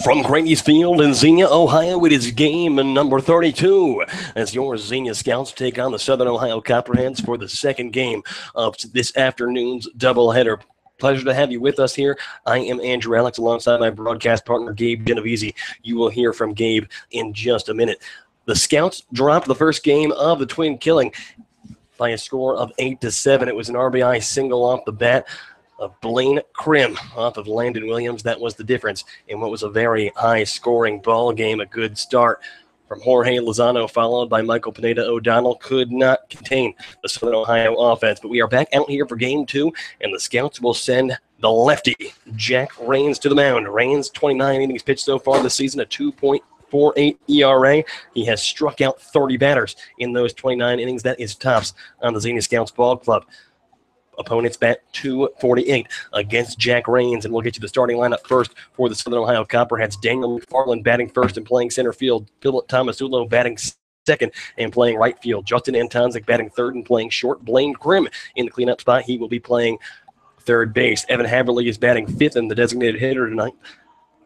From Grady's Field in Xenia, Ohio, it is game number 32 as your Xenia Scouts take on the Southern Ohio Copperheads for the second game of this afternoon's doubleheader. Pleasure to have you with us here. I am Andrew Alix alongside my broadcast partner, Gabe Genovesi. You will hear from Gabe in just a minute. The Scouts dropped the first game of the Twin Killing by a score of 8-7. It was an RBI single off the bat of Blaine Krim off of Landon Williams. That was the difference in what was a very high-scoring ball game. A good start from Jorge Lozano, followed by Michael Pineda O'Donnell, could not contain the Southern Ohio offense. But we are back out here for game two, and the Scouts will send the lefty, Jack Rains, to the mound. Rains, 29 innings pitched so far this season, a 2.48 ERA. He has struck out 30 batters in those 29 innings. That is tops on the Xenia Scouts ball club. Opponents bat 248 against Jack Rains, and we'll get you the starting lineup first for the Southern Ohio Copperheads. Daniel McFarland batting first and playing center field. Philip Tomasulo batting second and playing right field. Justin Antonzik batting third and playing short. Blaine Krim in the cleanup spot. He will be playing third base. Evan Haverly is batting fifth and the designated hitter tonight.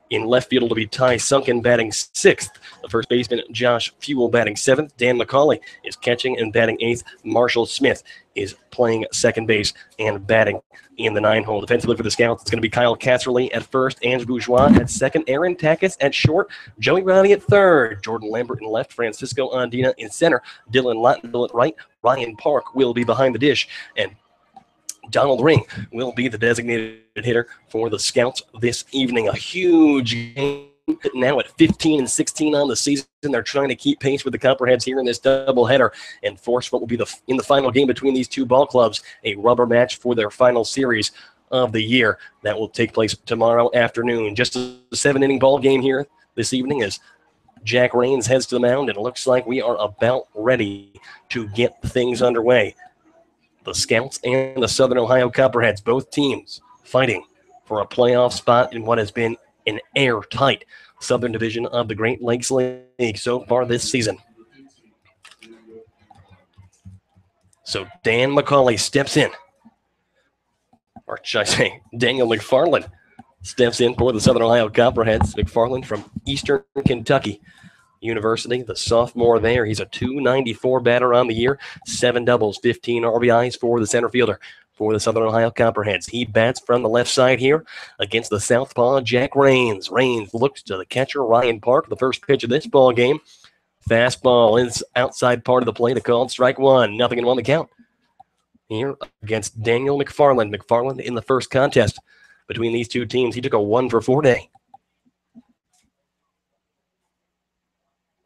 In left field, it'll be Ty Sunken batting sixth. The first baseman, Josh Fuel, batting seventh. Dan McCauley is catching and batting eighth. Marshall Smith is playing second base and batting in the 9-hole. Defensively for the Scouts, it's going to be Kyle Casserly at first, Ange Bourgeois at second, Aaron Takis at short, Joey Ronnie at third, Jordan Lambert in left, Francisco Andina in center, Dylan Lottenville at right, Ryan Park will be behind the dish, and Donald Ring will be the designated hitter for the Scouts this evening. A huge game now at 15-16 on the season. They're trying to keep pace with the Copperheads here in this doubleheader and force what will be in the final game between these two ball clubs, a rubber match for their final series of the year. That will take place tomorrow afternoon. Just a 7-inning ball game here this evening as Jack Rains heads to the mound, and it looks like we are about ready to get things underway. The Scouts and the Southern Ohio Copperheads, both teams fighting for a playoff spot in what has been an airtight Southern Division of the Great Lakes League so far this season. So Dan McCauley steps in, or should I say Daniel McFarland steps in for the Southern Ohio Copperheads. McFarland from Eastern Kentucky University, the sophomore there. He's a .294 batter on the year, 7 doubles, 15 RBIs for the center fielder for the Southern Ohio Copperheads. He bats from the left side here against the southpaw Jack Rains. Rains looks to the catcher Ryan Park. The first pitch of this ball game, fastball is outside part of the plate. A called strike one. 0-1 the count here against Daniel McFarland. McFarland in the first contest between these two teams, he took a 1-for-4 day.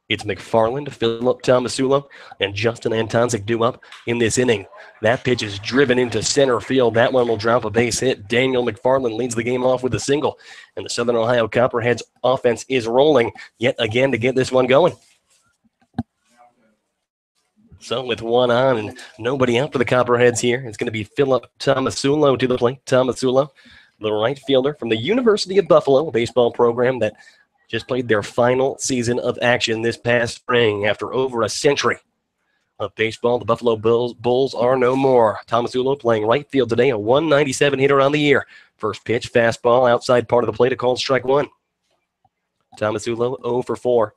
It's McFarland, Philip Tomasulo, and Justin Antonzik due up in this inning. That pitch is driven into center field. That one will drop a base hit. Daniel McFarland leads the game off with a single, and the Southern Ohio Copperheads offense is rolling yet again to get this one going. So with one on and nobody out for the Copperheads here, it's going to be Philip Tomasulo to the plate. Tomasulo, the right fielder from the University of Buffalo, a baseball program that just played their final season of action this past spring after over a century of baseball. The Buffalo Bulls are no more. Tomasulo playing right field today, a .197 hitter on the year. First pitch, fastball, outside part of the plate, a called strike one. Tomasulo 0-for-4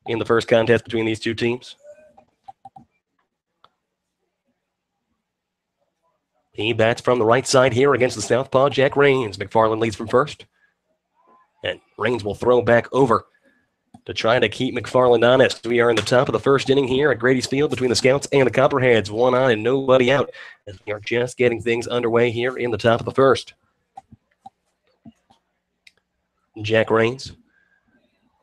in the first contest between these two teams. He bats from the right side here against the southpaw Jack Rains. McFarland leads from first. And Rains will throw back over to try to keep McFarland honest. We are in the top of the first inning here at Grady's Field between the Scouts and the Copperheads. One on and nobody out as we are just getting things underway here in the top of the first. Jack Rains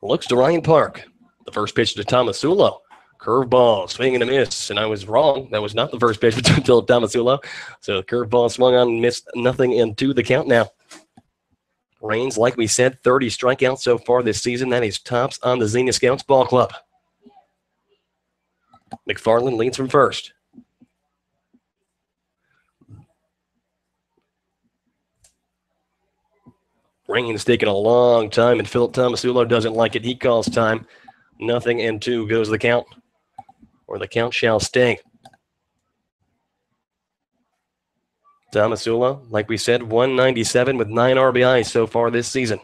looks to Ryan Park. The first pitch to Tomasulo. Curveball, swing and a miss, and I was wrong. That was not the first pitch until Tomasulo. So curveball swung on and missed, 0-2 the count now. Rains, like we said, 30 strikeouts so far this season. That is tops on the Xenia Scouts ball club. McFarland leads from first. Rains taking a long time, and Philip Tomasulo doesn't like it. He calls time. 0-2 goes the count, or the count shall stay. Tomasulo, like we said, 197 with 9 RBIs so far this season.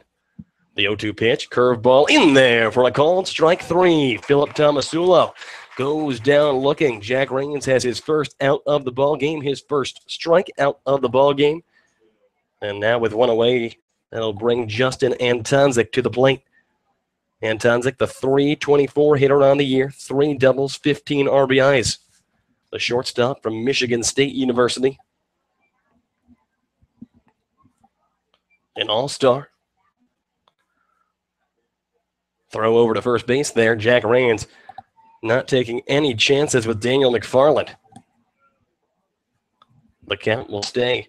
The 0-2 pitch, curveball in there for a called strike 3. Philip Tomasulo goes down looking. Jack Rains has his first out of the ball game, his first strike out of the ball game. And now with one away, that'll bring Justin Antonzik to the plate. Antonzik, the .324 hitter on the year, 3 doubles, 15 RBIs. The shortstop from Michigan State University. An all-star. Throw over to first base there. Jack Rains not taking any chances with Daniel McFarland. The count will stay.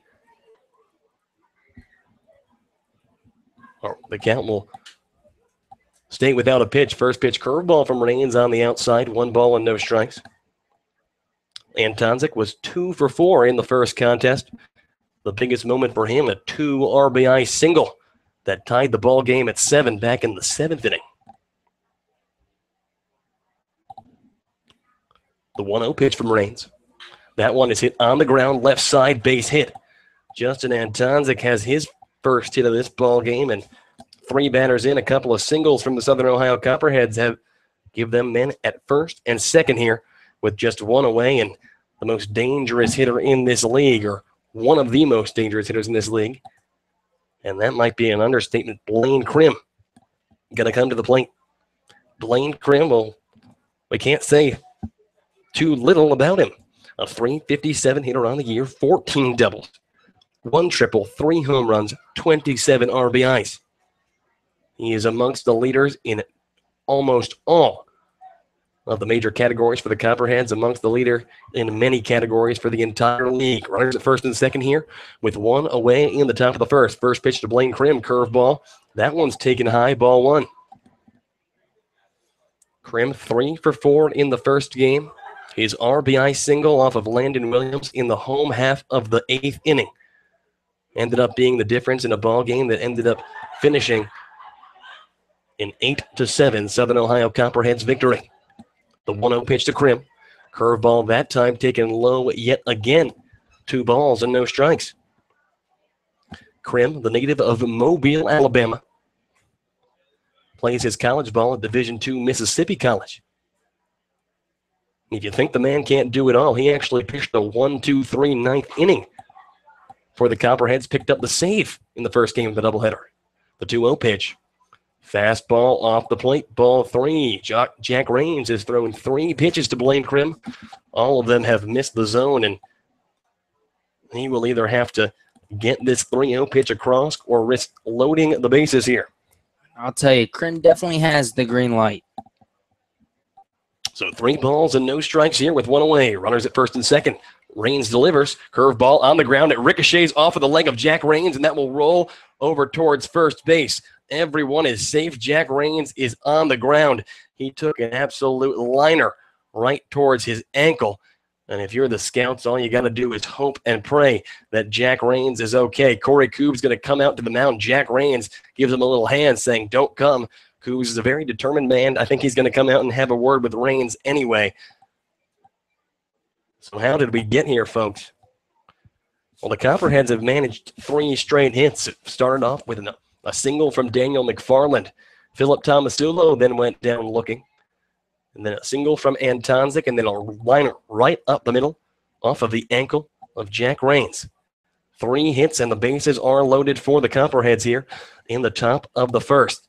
Or the count will stay without a pitch. First pitch curveball from Rains on the outside. 1 ball and no strikes. Antonzik was 2 for 4 in the first contest. The biggest moment for him, a 2 RBI single that tied the ball game at 7 back in the 7th inning. The 1-0 pitch from Rains. That one is hit on the ground, left side, base hit. Justin Antonzik has his first hit of this ball game, and 3 batters in, a couple of singles from the Southern Ohio Copperheads have give them men at first and second here with just 1 away, and the most dangerous hitter in this league, or one of the most dangerous hitters in this league. And that might be an understatement. Blaine Krim going to come to the plate. Blaine Krim, well, we can't say too little about him. A .357 hitter on the year, 14 doubles, 1 triple, 3 home runs, 27 RBIs. He is amongst the leaders in almost all of the major categories for the Copperheads, amongst the leader in many categories for the entire league. Runners at first and second here with 1 away in the top of the first. First pitch to Blaine Krim, curveball. That one's taken high, ball 1. Krim 3 for 4 in the first game. His RBI single off of Landon Williams in the home half of the 8th inning ended up being the difference in a ball game that ended up finishing an 8-7 Southern Ohio Copperheads victory. The 1-0 pitch to Krim. Curveball that time taken low yet again. 2 balls and no strikes. Krim, the native of Mobile, Alabama, plays his college ball at Division II Mississippi College. If you think the man can't do it all, he actually pitched the 1-2-3 9th inning for the Copperheads, picked up the save in the first game of the doubleheader. The 2-0 pitch. Fastball off the plate, ball 3. Jack Rains has thrown 3 pitches to Blaine Krim. All of them have missed the zone, and he will either have to get this 3-0 pitch across or risk loading the bases here. I'll tell you, Krim definitely has the green light. So 3 balls and no strikes here with 1 away. Runners at first and second. Rains delivers. Curveball on the ground. It ricochets off of the leg of Jack Rains, and that will roll over towards first base. Everyone is safe. Jack Rains is on the ground. He took an absolute liner right towards his ankle. And if you're the scouts, all you got to do is hope and pray that Jack Rains is okay. Corey Koob's going to come out to the mound. Jack Rains gives him a little hand saying, "Don't come." Koobs is a very determined man. I think he's going to come out and have a word with Rains anyway. So how did we get here, folks? Well, the Copperheads have managed 3 straight hits. It started off with a single from Daniel McFarland. Philip Tomasulo then went down looking. And then a single from Antonzik, and then a liner right up the middle off of the ankle of Jack Rains. 3 hits, and the bases are loaded for the Copperheads here in the top of the first.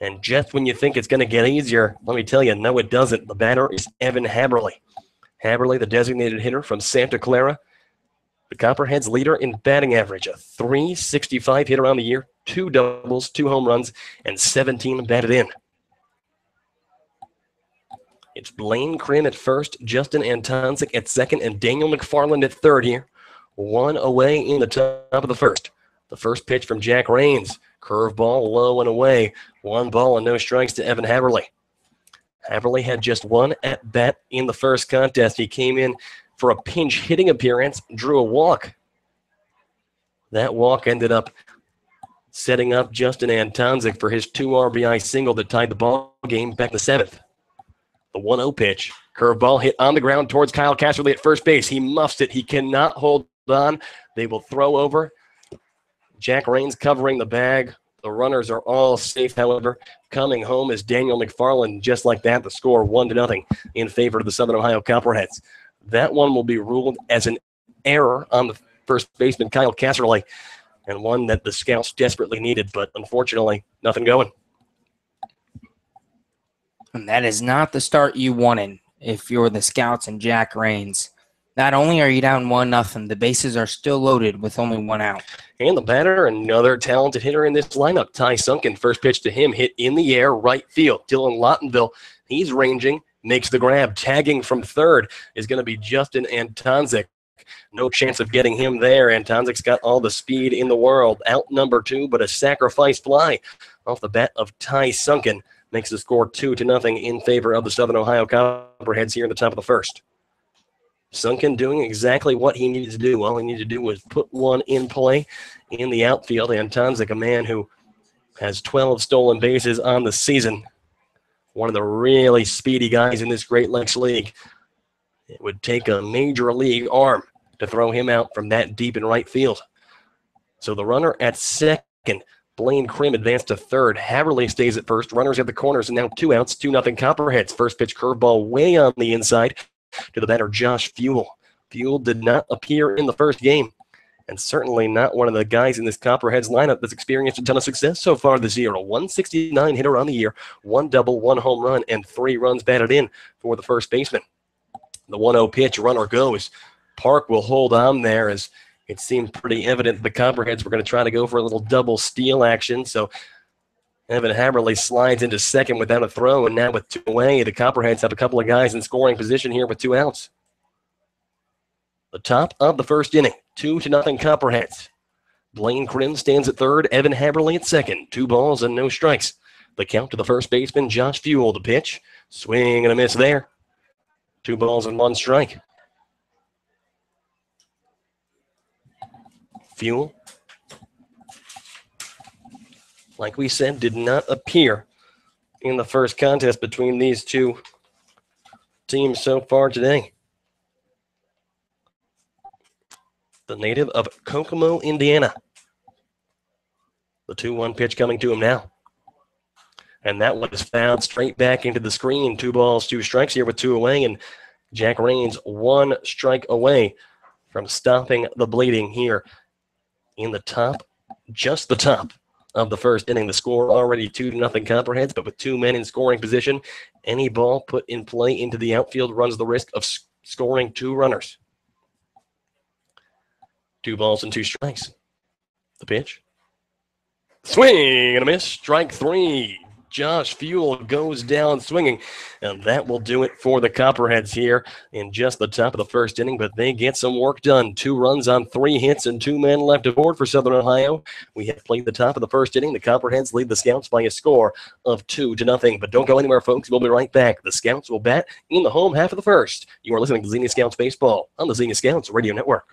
And just when you think it's going to get easier, let me tell you, no, it doesn't. The batter is Evan Haberly. Haberly, the designated hitter from Santa Clara. The Copperheads leader in batting average, a .365 hitter on the year, 2 doubles, 2 home runs, and 17 batted in. It's Blaine Krim at first, Justin Antonzik at second, and Daniel McFarland at third here. 1 away in the top of the first. The first pitch from Jack Rains. Curveball low and away. 1 ball and no strikes to Evan Haberly. Haberly had just 1 at-bat in the first contest. He came in for a pinch hitting appearance, drew a walk. That walk ended up setting up Justin Antonzik for his 2 RBI single that tied the ball game back in the 7th. The 1-0 pitch. Curveball hit on the ground towards Kyle Casterly at first base. He muffs it. He cannot hold on. They will throw over. Jack Rains covering the bag. The runners are all safe, however. Coming home is Daniel McFarland. Just like that, the score 1-0 in favor of the Southern Ohio Copperheads. That one will be ruled as an error on the first baseman, Kyle Casserly, and one that the Scouts desperately needed, but unfortunately, nothing going. And that is not the start you wanted if you're the Scouts and Jack Rains. Not only are you down 1-0, the bases are still loaded with only 1 out. And the batter, another talented hitter in this lineup, Ty Sunken. First pitch to him, hit in the air, right field. Dylan Lottenville, he's ranging, makes the grab. Tagging from third is going to be Justin Antonzik. No chance of getting him there. Antonzik's got all the speed in the world. Out number 2, but a sacrifice fly off the bat of Ty Sunken makes the score 2-0 in favor of the Southern Ohio Copperheads here in the top of the first. Sunken doing exactly what he needed to do. All he needed to do was put one in play in the outfield. Antonzik, a man who has 12 stolen bases on the season. One of the really speedy guys in this Great Lakes League. It would take a major league arm to throw him out from that deep in right field. So the runner at second, Blaine Krim advanced to third. Haverly stays at first. Runners at the corners, and now 2 outs, 2-0 Copperheads. First pitch curveball way on the inside to the batter, Josh Fuel. Fuel did not appear in the first game, and certainly not one of the guys in this Copperheads lineup that's experienced a ton of success so far this year. A 169 hitter on the year, 1 double, 1 home run, and 3 runs batted in for the first baseman. The 1-0 pitch, runner goes. Park will hold on there as it seemed pretty evident the Copperheads were going to try to go for a little double steal action. So Evan Haverly slides into second without a throw, and now with 2 away, the Copperheads have a couple of guys in scoring position here with 2 outs. The top of the first inning, 2-0 Copperheads. Blaine Krim stands at third, Evan Haverly at second. 2 balls and no strikes. The count to the first baseman, Josh Fuel. The pitch, swing and a miss there. 2 balls and 1 strike. Fuel, like we said, did not appear in the first contest between these 2 teams so far today. The native of Kokomo, Indiana. The 2-1 pitch coming to him now. And that one is fouled straight back into the screen. 2 balls, 2 strikes here with 2 away, and Jack Rains 1 strike away from stopping the bleeding here in the top, just the top of the first inning. The score already 2-0 Copperheads, but with 2 men in scoring position, any ball put in play into the outfield runs the risk of scoring 2 runners. 2 balls and 2 strikes. The pitch. Swing and a miss. Strike 3. Josh Fuel goes down swinging, and that will do it for the Copperheads here in just the top of the first inning, but they get some work done. 2 runs on 3 hits and 2 men left aboard for Southern Ohio. We have played the top of the first inning. The Copperheads lead the Scouts by a score of 2-0, but don't go anywhere, folks. We'll be right back. The Scouts will bat in the home half of the first. You are listening to Xenia Scouts Baseball on the Xenia Scouts Radio Network.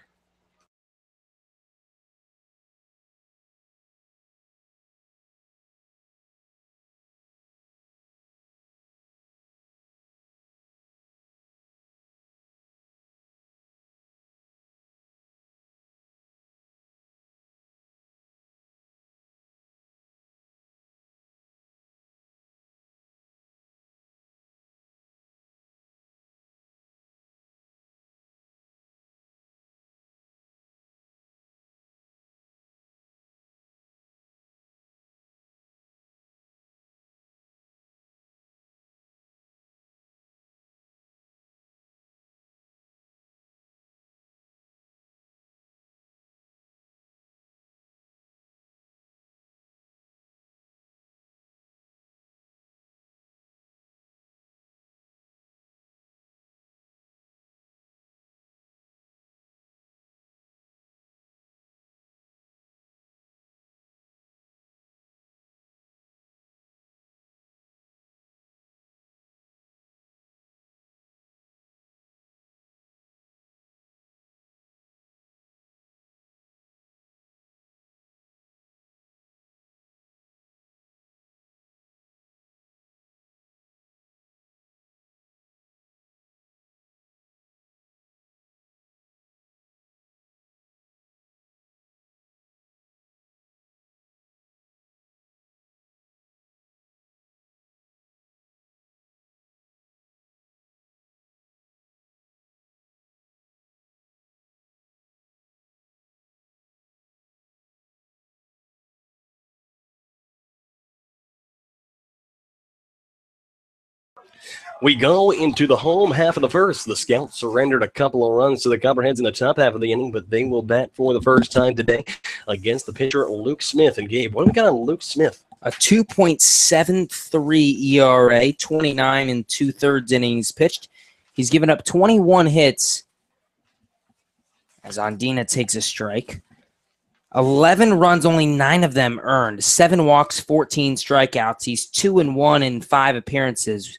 We go into the home half of the first. The Scouts surrendered a couple of runs to the Copperheads in the top half of the inning, but they will bat for the first time today against the pitcher Luke Smith. And Gabe, what do we got on Luke Smith? A 2.73 ERA, 29 and 2/3 innings pitched. He's given up 21 hits as Andina takes a strike. 11 runs, only 9 of them earned. 7 walks, 14 strikeouts. He's 2-1 in 5 appearances.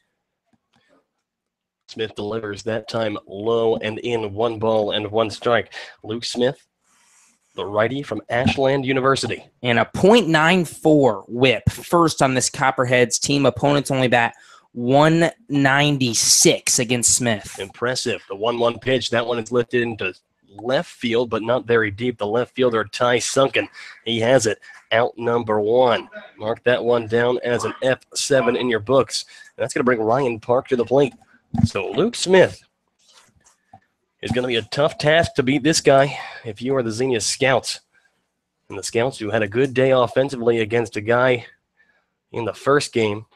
Smith delivers that time low and in, 1 ball and 1 strike. Luke Smith, the righty from Ashland University. And a .94 whip. First on this Copperheads team. Opponents only bat 196 against Smith. Impressive. The 1-1 pitch, that one is lifted into left field, but not very deep. The left fielder, Ty Sunken, he has it. Out number 1. Mark that one down as an F7 in your books. And that's going to bring Ryan Park to the plate. So Luke Smith is going to be a tough task to beat this guy if you are the Xenia Scouts. And the Scouts, who had a good day offensively against a guy in the first game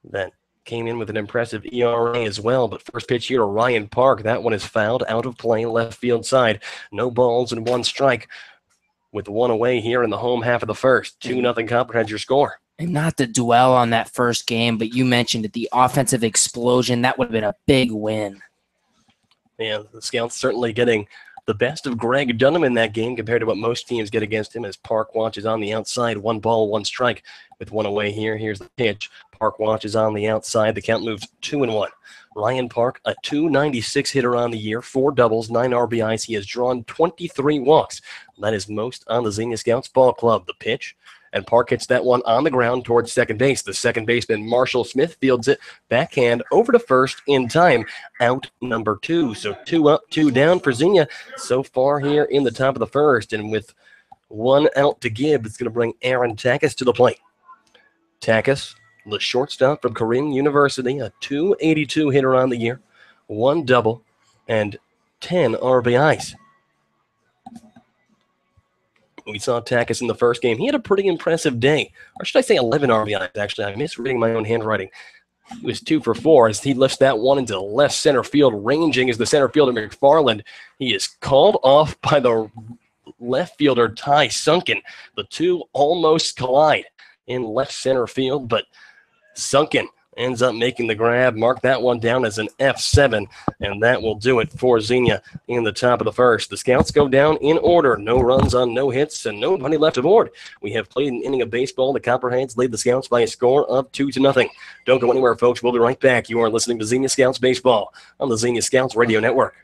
that came in with an impressive ERA as well. But first pitch here to Ryan Park. That one is fouled out of play, left field side. No balls and 1 strike with 1 away here in the home half of the first. 2-0 Copperheads your score. And not to dwell on that first game, but you mentioned it, the offensive explosion. That would have been a big win. Yeah, the Scouts certainly getting the best of Greg Dunham in that game compared to what most teams get against him as Park watches on the outside. 1 ball, 1 strike with 1 away here. Here's the pitch. Park watches on the outside. The count moves 2-1. Ryan Park, a .296 hitter on the year, 4 doubles, 9 RBIs. He has drawn 23 walks. That is most on the Xenia Scouts ball club. The pitch, and Park hits that one on the ground towards second base. The second baseman, Marshall Smith, fields it backhand over to first in time. Out number 2. So 2 up, 2 down for Xenia so far here in the top of the first. And with 1 out to give, it's going to bring Aaron Takis to the plate. Takis, the shortstop from Korean University, a .282 hitter on the year, 1 double, and 10 RBIs. We saw Takis in the first game. He had a pretty impressive day. Or should I say 11 RBIs, actually. I'm misreading my own handwriting. He was 2 for 4 as he lifts that one into left center field, ranging as the center fielder McFarland. He is called off by the left fielder Ty Sunken. The 2 almost collide in left center field, but Sunken ends up making the grab. Mark that one down as an F7, and that will do it for Xenia in the top of the first. The Scouts go down in order. No runs on no hits and nobody left aboard. We have played an inning of baseball. The Copperheads lead the Scouts by a score of 2-0. Don't go anywhere, folks. We'll be right back. You are listening to Xenia Scouts Baseball on the Xenia Scouts Radio Network.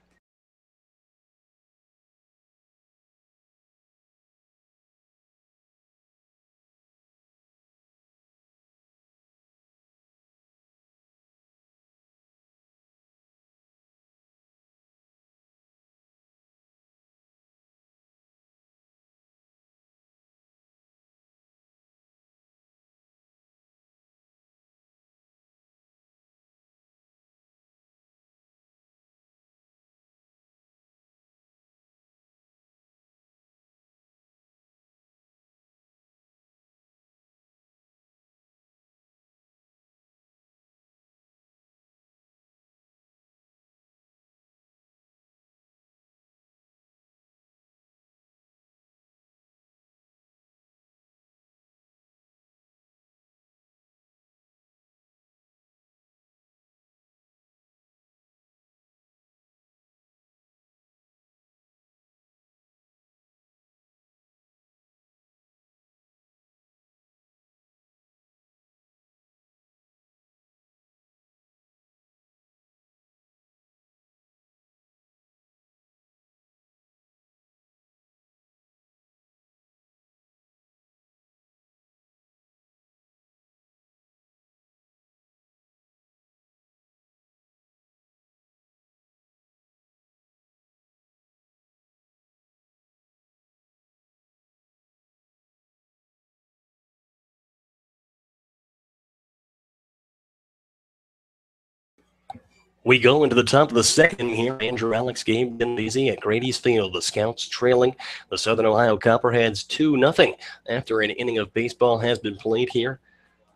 We go into the top of the second here. Andrew, Alix, Gabe, Genovesi at Grady's Field. The Scouts trailing the Southern Ohio Copperheads 2-0 after an inning of baseball has been played here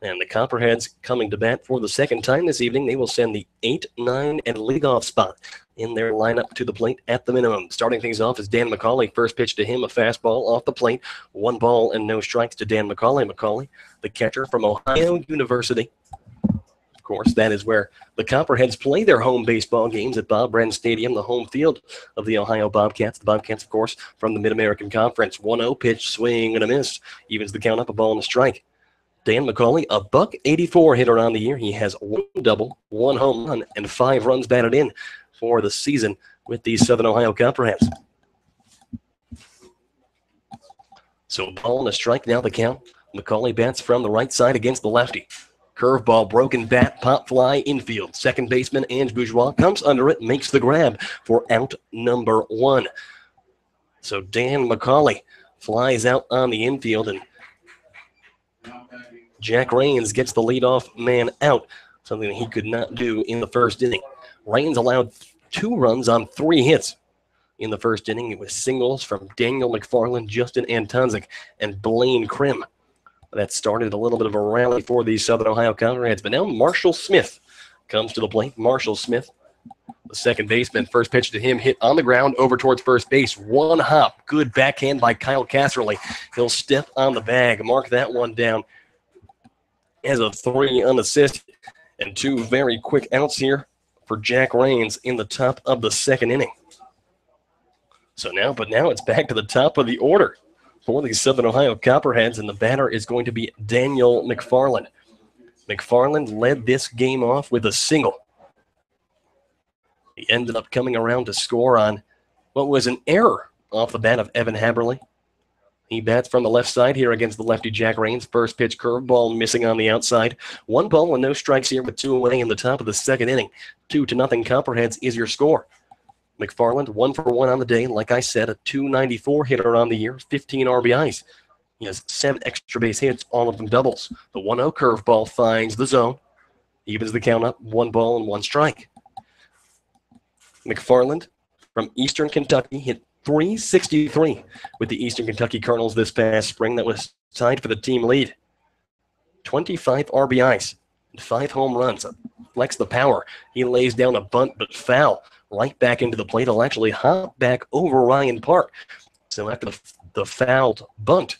And the Copperheads coming to bat for the second time this evening. They will send the 8, 9, and leadoff spot in their lineup to the plate at the minimum. Starting things off is Dan McCauley. First pitch to him, a fastball off the plate. 1 ball and no strikes to Dan McCauley. McCauley, the catcher from Ohio University. Of course, that is where the Copperheads play their home baseball games at Bob Wren Stadium, the home field of the Ohio Bobcats. The Bobcats, of course, from the Mid-American Conference. 1-0 pitch, swing and a miss. Evens the count up, a ball and a strike. Dan McCauley, a .184 hitter on the year. He has 1 double, 1 home run, and 5 runs batted in for the season with the Southern Ohio Copperheads. So ball and a strike now the count. McCauley bats from the right side against the lefty. Curveball, broken bat, pop fly, infield. Second baseman Ange Bourgeois comes under it, makes the grab for out number 1. So Dan McCauley flies out on the infield, and Jack Rains gets the leadoff man out, something he could not do in the first inning. Rains allowed 2 runs on 3 hits in the first inning. It was singles from Daniel McFarland, Justin Antonzik, and Blaine Krim. That started a little bit of a rally for the Southern Ohio Copperheads. But now Marshall Smith comes to the plate. Marshall Smith, the second baseman, first pitch to him, hit on the ground over towards first base. 1 hop, good backhand by Kyle Casserly. He'll step on the bag, mark that one down as a 3 unassisted, and 2 very quick outs here for Jack Rains in the top of the second inning. So now it's back to the top of the order for the Southern Ohio Copperheads, and the batter is going to be Daniel McFarland. McFarland led this game off with a single. He ended up coming around to score on what was an error off the bat of Evan Haberly. He bats from the left side here against the lefty Jack Rains. First pitch curveball missing on the outside. 1 ball and no strikes here with 2 away in the top of the second inning. 2-0 Copperheads is your score. McFarland 1 for 1 on the day. Like I said, a .294 hitter on the year, 15 RBIs. He has 7 extra base hits, all of them doubles. The 1-0 curveball finds the zone. Evens the count up, 1 ball and 1 strike. McFarland from Eastern Kentucky hit .363 with the Eastern Kentucky Colonels this past spring. That was tied for the team lead. 25 RBIs and 5 home runs. Flex the power. He lays down a bunt, but foul. Right back into the plate. He'll actually hop back over Ryan Park. So after the fouled bunt,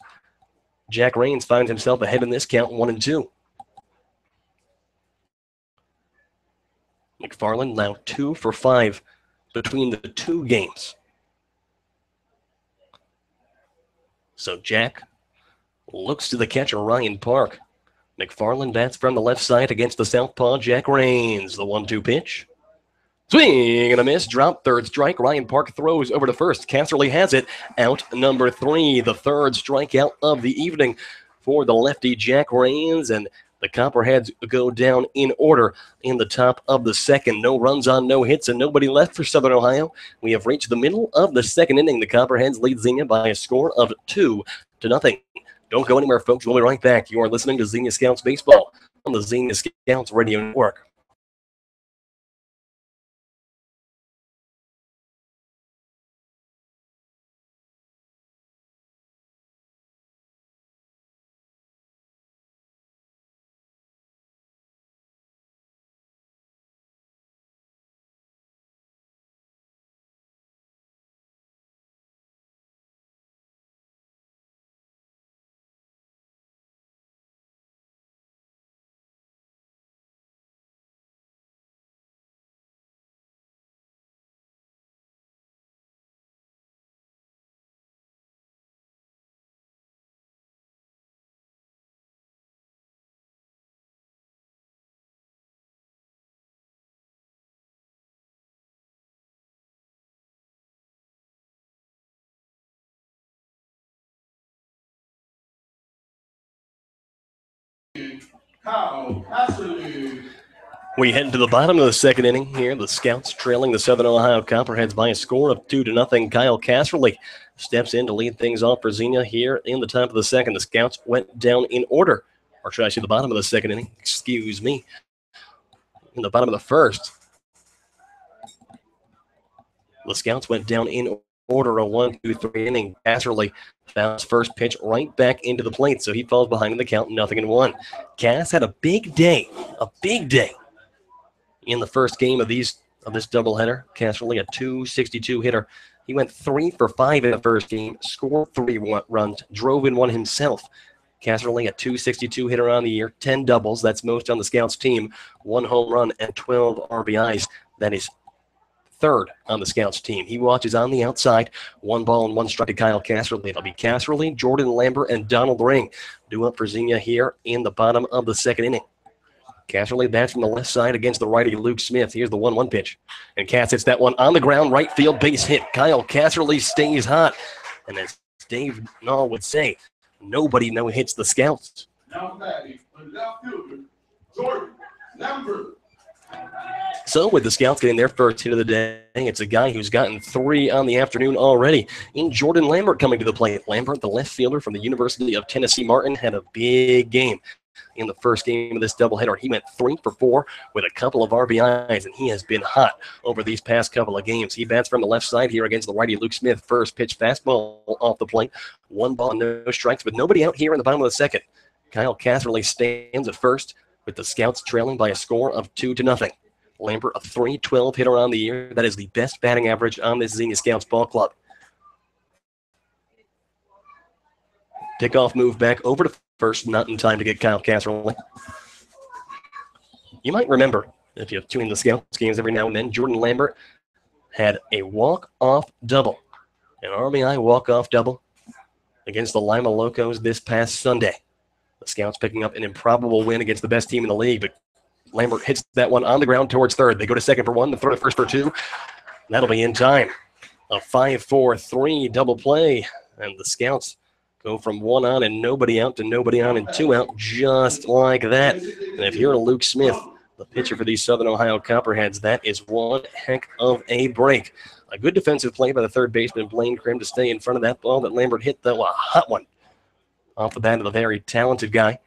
Jack Rains finds himself ahead in this count, 1-2. McFarland now 2 for 5 between the 2 games. So Jack looks to the catcher, Ryan Park. McFarland bats from the left side against the southpaw, Jack Rains. The 1-2 pitch. Swing and a miss. Drop, third strike. Ryan Park throws over to first. Casserly has it. Out number 3. The third strikeout of the evening for the lefty Jack Rains. And the Copperheads go down in order in the top of the second. No runs on, no hits, and nobody left for Southern Ohio. We have reached the middle of the second inning. The Copperheads lead Xenia by a score of 2-0. Don't go anywhere, folks. We'll be right back. You are listening to Xenia Scouts Baseball on the Xenia Scouts Radio Network. We head to the bottom of the second inning here. The Scouts trailing the Southern Ohio Copperheads by a score of 2-0. Kyle Casserly steps in to lead things off for Xenia here in the top of the second. The Scouts went down in order, or should I say the bottom of the second inning? Excuse me. In the bottom of the first, the Scouts went down in order, a 1-2-3 inning. Casserly bounce first pitch right back into the plate, so he falls behind in the count, 0-1. Cass had a big day in the first game of this doubleheader. Casserly, a 262 hitter. He went 3 for 5 in the first game, scored 3 runs, drove in one himself. Casserly, a 262 hitter on the year, 10 doubles. That's most on the Scouts team. 1 home run and 12 RBIs. That is third on the Scouts team. He watches on the outside. 1 ball and 1 strike to Kyle Casserly. It'll be Casserly, Jordan Lambert, and Donald Ring due up for Xenia here in the bottom of the second inning. Casserly bats from the left side against the righty Luke Smith. Here's the 1-1 pitch. And Cass hits that one on the ground, right field, base hit. Kyle Casserly stays hot. And as Dave Nall would say, nobody hits the Scouts. Now batting for left fielder, Jordan Lambert. So with the Scouts getting their first hit of the day, it's a guy who's gotten 3 on the afternoon already. In Jordan Lambert coming to the plate. Lambert, the left fielder from the University of Tennessee Martin, had a big game in the first game of this doubleheader. He went 3 for 4 with a couple of RBIs, and he has been hot over these past couple of games. He bats from the left side here against the righty Luke Smith. First pitch fastball off the plate. 1 ball, no strikes, but nobody out here in the bottom of the second. Kyle Casserly stands at first with the Scouts trailing by a score of 2-0. Lambert, a .312 hitter on the year. That is the best batting average on this Xenia Scouts ball club. Pickoff move back over to first, not in time to get Kyle Casserly. You might remember, if you tune in the Scouts games every now and then, Jordan Lambert had a walk-off double, an RBI walk-off double against the Lima Locos this past Sunday. The Scouts picking up an improbable win against the best team in the league, but Lambert hits that one on the ground towards third. They go to second for 1, the throw to first for 2. That'll be in time. A 5-4-3 double play, and the Scouts go from 1 on and nobody out to nobody on and 2 out, just like that. And if you're Luke Smith, the pitcher for these Southern Ohio Copperheads, that is one heck of a break. A good defensive play by the third baseman, Blaine Krim, to stay in front of that ball that Lambert hit, though, a hot one off the bat of a very talented guy.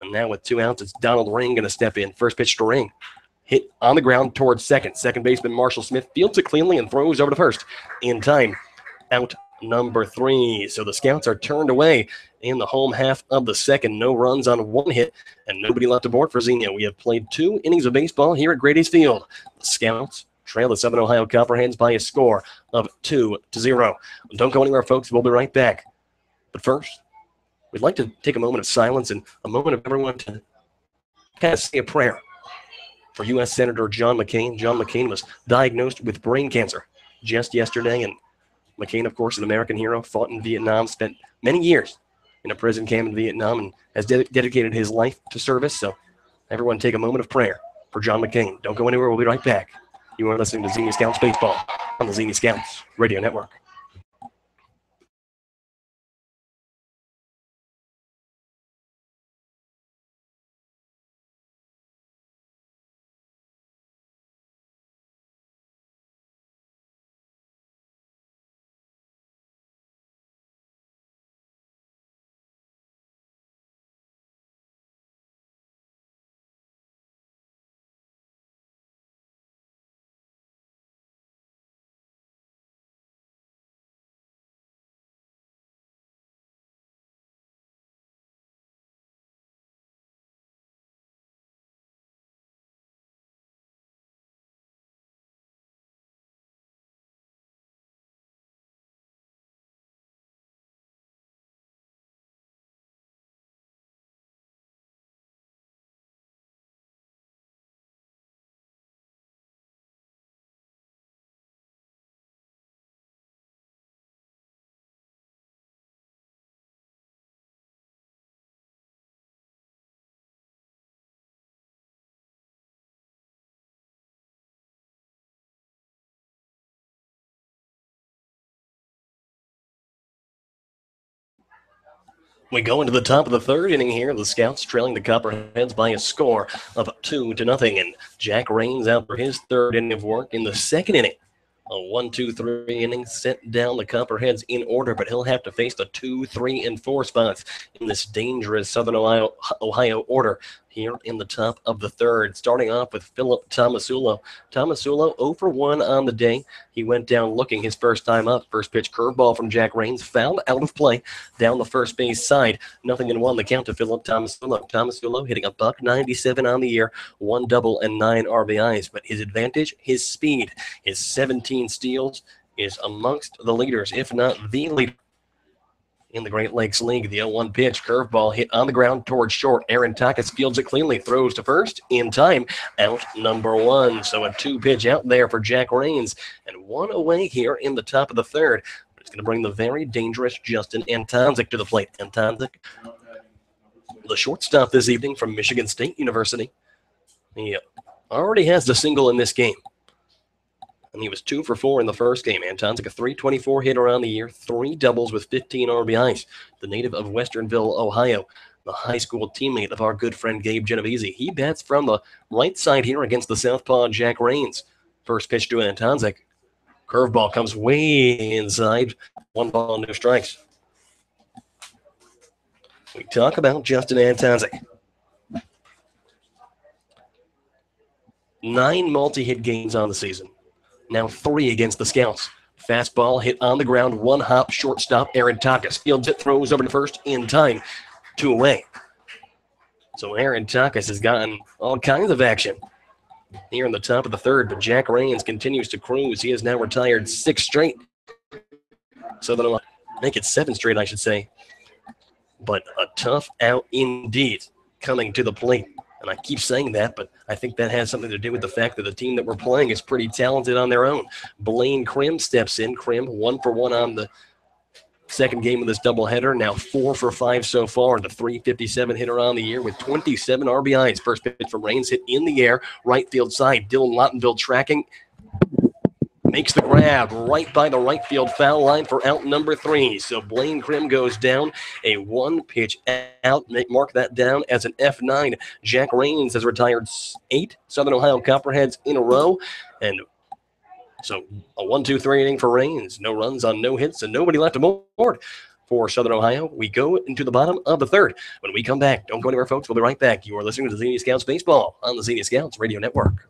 And now with 2 outs, it's Donald Ring going to step in. First pitch to Ring. Hit on the ground towards second. Second baseman Marshall Smith fields it cleanly and throws over to first. In time, out number 3. So the Scouts are turned away in the home half of the second. No runs on 1 hit and nobody left aboard for Xenia. We have played 2 innings of baseball here at Grady's Field. The Scouts trail the Southern Ohio Copperheads by a score of 2-0. Don't go anywhere, folks. We'll be right back. But first, we'd like to take a moment of silence and a moment of everyone to kind of say a prayer for U.S. Senator John McCain. John McCain was diagnosed with brain cancer just yesterday, and McCain, of course, an American hero, fought in Vietnam, spent many years in a prison camp in Vietnam, and has dedicated his life to service. So everyone take a moment of prayer for John McCain. Don't go anywhere. We'll be right back. You are listening to Xenia Scouts Baseball on the Xenia Scouts Radio Network. We go into the top of the third inning here. The Scouts trailing the Copperheads by a score of 2-0. And Jack Raines out for his third inning of work in the second inning. A 1-2-3 inning sent down the Copperheads in order, but he'll have to face the 2, 3, and 4 spots in this dangerous Southern Ohio order here in the top of the third. Starting off with Philip Tomasulo. Tomasulo 0 for 1 on the day. He went down looking his first time up. First pitch curveball from Jack Raines, fouled out of play down the first base side. 0-1 the count to Philip Tomasulo. Tomasulo hitting a .197 on the year, 1 double and 9 RBIs. But his advantage, his speed, his 17 steals is amongst the leaders, if not the leader in the Great Lakes League. The 0-1 pitch, curveball hit on the ground towards short. Aaron Takis fields it cleanly, throws to first in time, out number 1. So a 2-pitch out there for Jack Raines, and 1 away here in the top of the third. It's going to bring the very dangerous Justin Antonzik to the plate. Antonzik, the shortstop this evening from Michigan State University. He already has the single in this game, and he was 2 for 4 in the first game. Antonzik, a .324 hitter on the year, 3 doubles with 15 RBIs. The native of Westernville, Ohio, the high school teammate of our good friend Gabe Genovesi. He bats from the right side here against the southpaw Jack Raines. First pitch to Antonzik. Curveball comes way inside. 1 ball, no strikes. We talk about Justin Antonzik. 9 multi-hit games on the season. Now 3 against the Scouts. Fastball hit on the ground, 1 hop, shortstop Aaron Takis fields it, throws over to first in time, 2 away. So Aaron Takis has gotten all kinds of action here in the top of the third, but Jack Raines continues to cruise. He has now retired 6 straight. So that'll make it 7 straight, I should say. But a tough out indeed coming to the plate. And I keep saying that, but I think that has something to do with the fact that the team that we're playing is pretty talented on their own. Blaine Krim steps in. Krim 1 for 1 on the second game of this doubleheader. Now 4 for 5 so far. The .357 hitter on the year with 27 RBIs. First pitch from Raines hit in the air, right field side. Dylan Lottenville tracking. Makes the grab right by the right field foul line for out number 3. So Blaine Krim goes down, a 1-pitch out. Mark that down as an F9. Jack Raines has retired 8 Southern Ohio Copperheads in a row. And so a 1-2-3 inning for Raines. No runs on no hits and nobody left aboard for Southern Ohio. We go into the bottom of the third. When we come back, don't go anywhere, folks. We'll be right back. You are listening to Xenia Scouts Baseball on the Xenia Scouts Radio Network.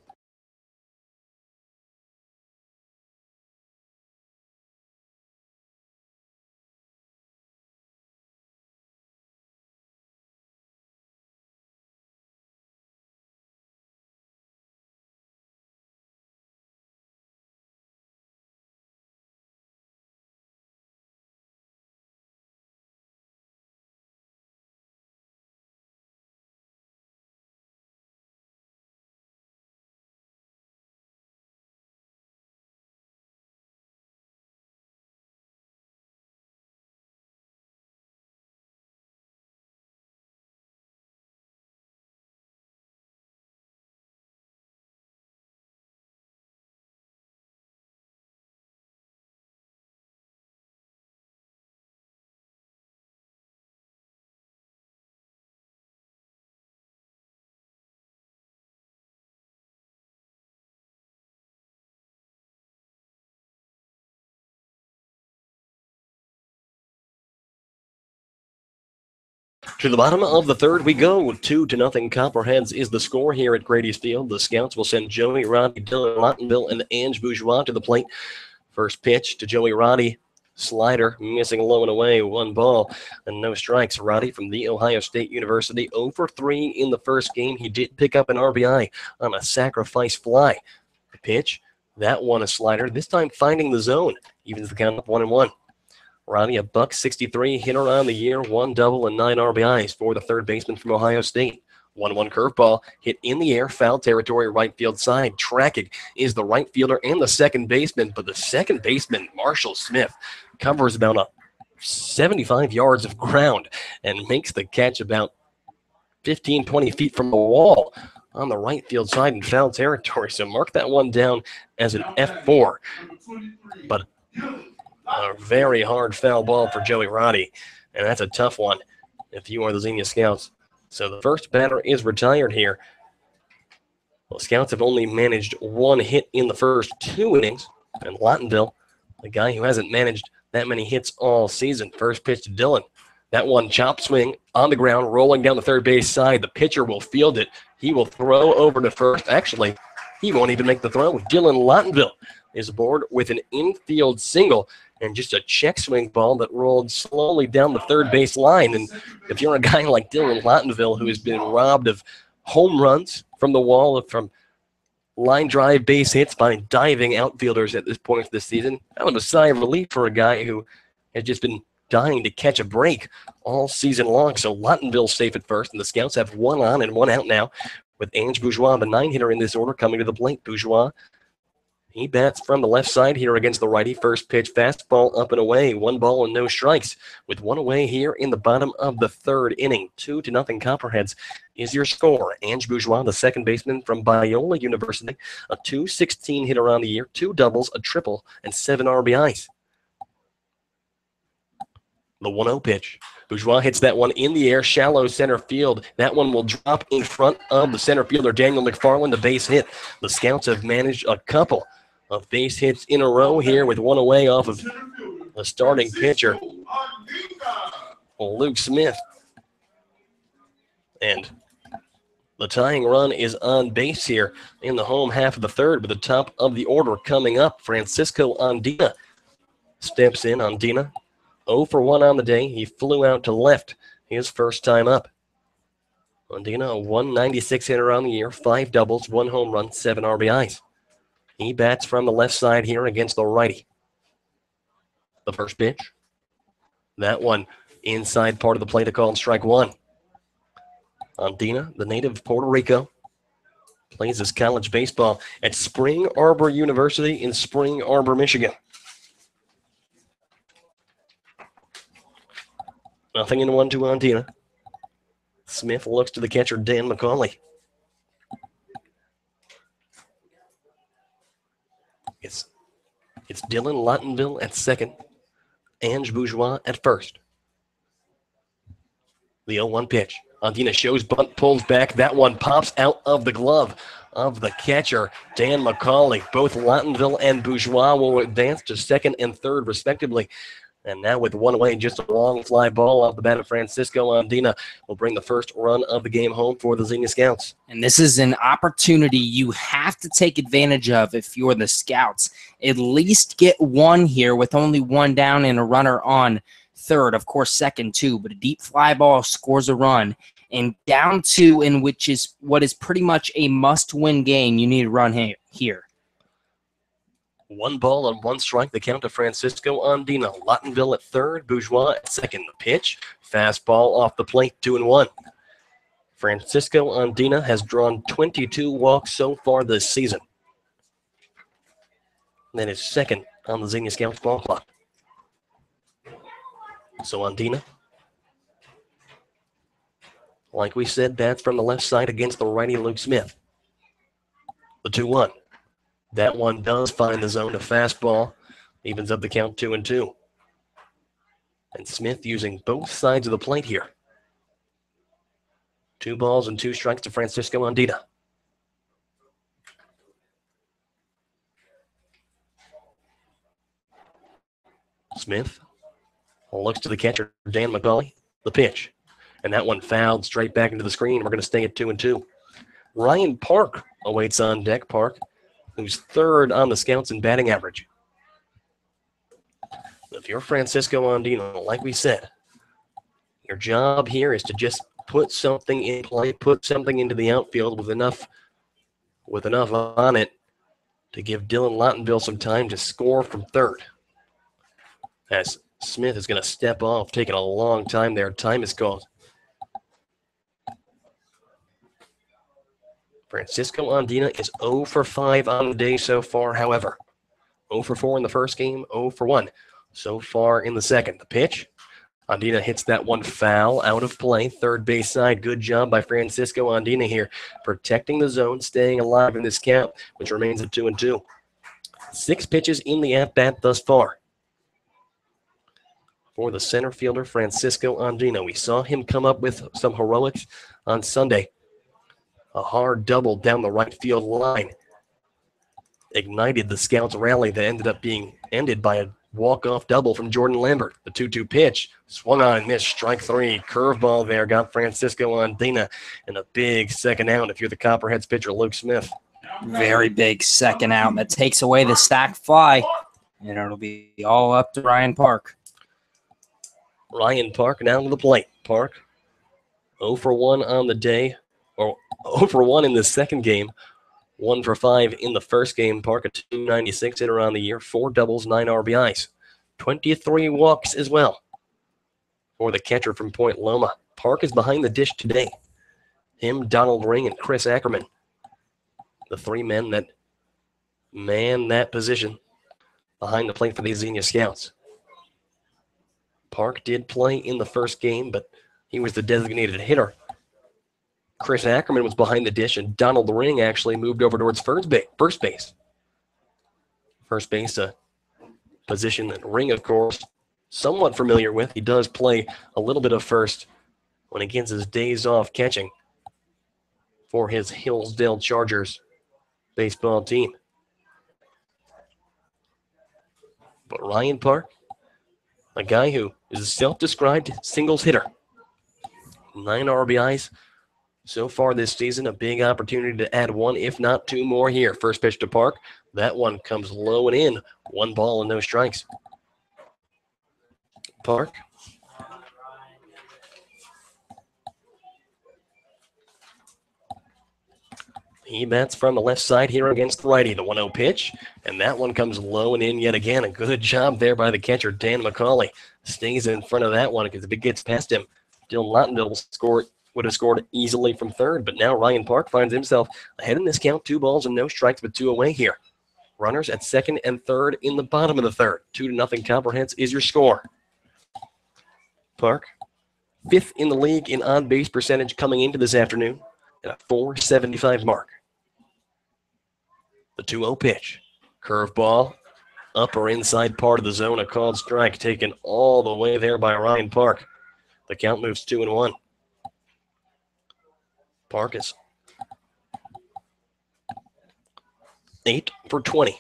To the bottom of the third we go. 2-0 Copperheads is the score here at Grady's Field. The Scouts will send Joey Roddy, Dylan Lottenville, and Ange Bourgeois to the plate. First pitch to Joey Roddy. Slider missing low and away. 1 ball and no strikes. Roddy from The Ohio State University. 0 for 3 in the first game. He did pick up an RBI on a sacrifice fly. The pitch, that one a slider. This time finding the zone. Evens the count up 1-1. Roddy, a .163 hitter on the year, 1 double and 9 RBIs for the third baseman from Ohio State. 1-1 curveball hit in the air, foul territory, right field side. Tracking is the right fielder and the second baseman, but the second baseman, Marshall Smith, covers about 75 yards of ground and makes the catch about 15, 20 feet from the wall on the right field side in foul territory. So mark that one down as an F4. But a very hard foul ball for Joey Roddy, and that's a tough one if you are the Xenia Scouts. So the first batter is retired here. Well, Scouts have only managed 1 hit in the first 2 innings. And Lawtonville, a guy who hasn't managed that many hits all season. First pitch to Dylan. That one chop swing on the ground, rolling down the third base side. The pitcher will field it. He will throw over to first. Actually, he won't even make the throw. Dylan Lawtonville is aboard with an infield single and just a check swing ball that rolled slowly down the third base line. And if you're a guy like Dylan Lawtonville who has been robbed of home runs from the wall, from line drive base hits by diving outfielders at this point of the season, that was a sigh of relief for a guy who has just been dying to catch a break all season long. So Lawtonville's safe at first, and the Scouts have one on and one out now with Ange Bourgeois, the 9-hitter in this order, coming to the plate. Bourgeois, he bats from the left side here against the righty. First pitch, fastball up and away. 1 ball and no strikes with 1 away here in the bottom of the third inning. 2-0 Copperheads is your score. Ange Bourgeois, the second baseman from Biola University, a .216 hitter on the year, 2 doubles, a triple, and 7 RBIs. The 1-0 pitch. Bourgeois hits that one in the air, shallow center field. That one will drop in front of the center fielder, Daniel McFarland, a base hit. The Scouts have managed a couple of base hits in a row here with 1 away off of the starting pitcher, Luke Smith. And the tying run is on base here in the home half of the third, with the top of the order coming up. Francisco Andina steps in. Andina 0 for 1 on the day. He flew out to left his first time up. Andina, a 196 hitter on the year, 5 doubles, 1 home run, 7 RBIs. He bats from the left side here against the righty. The first pitch. That one inside part of the plate, a call, strike 1. Andina, the native of Puerto Rico, plays his college baseball at Spring Arbor University in Spring Arbor, Michigan. Nothing in 1-2 Andina. Smith looks to the catcher, Dan McCauley. It's Dylan Lawtonville at second. Ange Bourgeois at first. The 0-1 pitch. Andina shows bunt, pulls back. That one pops out of the glove of the catcher, Dan McCauley. Both Lawtonville and Bourgeois will advance to second and third, respectively. And now with 1 away, just a long fly ball off the bat of Francisco Andina will bring the first run of the game home for the Xenia Scouts. And this is an opportunity you have to take advantage of if you're the Scouts. At least get 1 here with only 1 down and a runner on third. Of course, second too, but a deep fly ball scores a run. And down 2, in which is what is pretty much a must-win game, you need a run here. 1 ball and 1 strike, the count to Francisco Andina. Lawtonville at third, Bourgeois at second. The pitch, fastball off the plate, 2-1. Francisco Andina has drawn 22 walks so far this season. That is second on the Xenia Scouts ball clock. So Andina, like we said, bats from the left side against the righty Luke Smith. The 2-1. That one does find the zone. A fastball evens up the count, 2-2. And Smith using both sides of the plate here. 2 balls and 2 strikes to Francisco Andina. Smith looks to the catcher, Dan McCauley. The pitch. And that one fouled straight back into the screen. We're going to stay at 2-2. Ryan Park awaits on deck. Park, who's third on the Scouts in batting average. If you're Francisco Andina, like we said, your job here is to just put something in play, put something into the outfield with enough on it to give Dylan Lawtonville some time to score from third. As Smith is going to step off, taking a long time there. Time is called. Francisco Andina is 0 for 5 on the day so far, however. 0 for 4 in the first game, 0 for 1 so far in the second. The pitch, Andina hits that one foul out of play, third base side. Good job by Francisco Andina here, protecting the zone, staying alive in this count, which remains at 2-2. 6 pitches in the at-bat thus far. For the center fielder, Francisco Andina. We saw him come up with some heroics on Sunday. A hard double down the right field line. ignited the Scouts' rally that ended up being ended by a walk-off double from Jordan Lambert. The 2-2 pitch, swung on and missed, strike three. Curveball there, got Francisco Andina, and a big second out if you're the Copperheads pitcher, Luke Smith. Very big second out. That takes away the stack fly, and it'll be all up to Ryan Park. Ryan Park now to the plate. Park 0 for 1 on the day, or 0 for 1 in the second game. 1 for 5 in the first game. Park a .296 hitter on the year, 4 doubles, 9 RBIs, 23 walks as well for the catcher from Point Loma. Park is behind the dish today. Him, Donald Ring, and Chris Ackerman, the 3 men that man that position behind the plate for the Xenia Scouts. Park did play in the first game, but he was the designated hitter. Chris Ackerman was behind the dish, and Donald Ring actually moved over towards first base. First base, a position that Ring, of course, somewhat familiar with. He does play a little bit of first when he gets his days off catching for his Hillsdale Chargers baseball team. But Ryan Park, a guy who is a self-described singles hitter. 9 RBIs so far this season. A big opportunity to add 1, if not 2 more here. First pitch to Park. That one comes low and in. 1 ball and no strikes. Park. He bats from the left side here against the righty. The 1-0 pitch, and that one comes low and in yet again. A good job there by the catcher, Dan McCauley. Stays in front of that one because if it gets past him, Dylan Lottendale would have scored easily from third, but now Ryan Park finds himself ahead in this count, 2 balls and no strikes, but 2 away here. Runners at second and third in the bottom of the third. 2-0 Copperheads is your score. Park, 5th in the league in on-base percentage coming into this afternoon at a .475 mark. The 2-0 pitch. Curveball, upper inside part of the zone, a called strike taken all the way there by Ryan Park. The count moves 2-1. Park is 8 for 20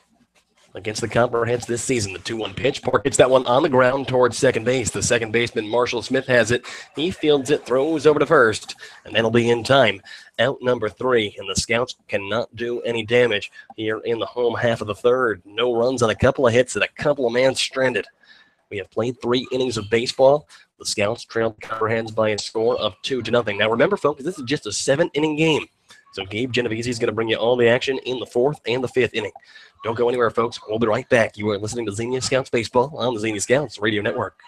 against the Copperheads this season. The 2-1 pitch. Park hits that one on the ground towards second base. The second baseman, Marshall Smith, has it. He fields it, throws over to first, and that'll be in time. Out number 3, and the Scouts cannot do any damage here in the home half of the third. No runs on a couple of hits and a couple of man stranded. We have played 3 innings of baseball. The Scouts trailed the Copperheads by a score of 2-0. Now remember, folks, this is just a 7-inning game. So Gabe Genovesi is going to bring you all the action in the 4th and the 5th inning. Don't go anywhere, folks. We'll be right back. You are listening to Xenia Scouts Baseball on the Xenia Scouts Radio Network.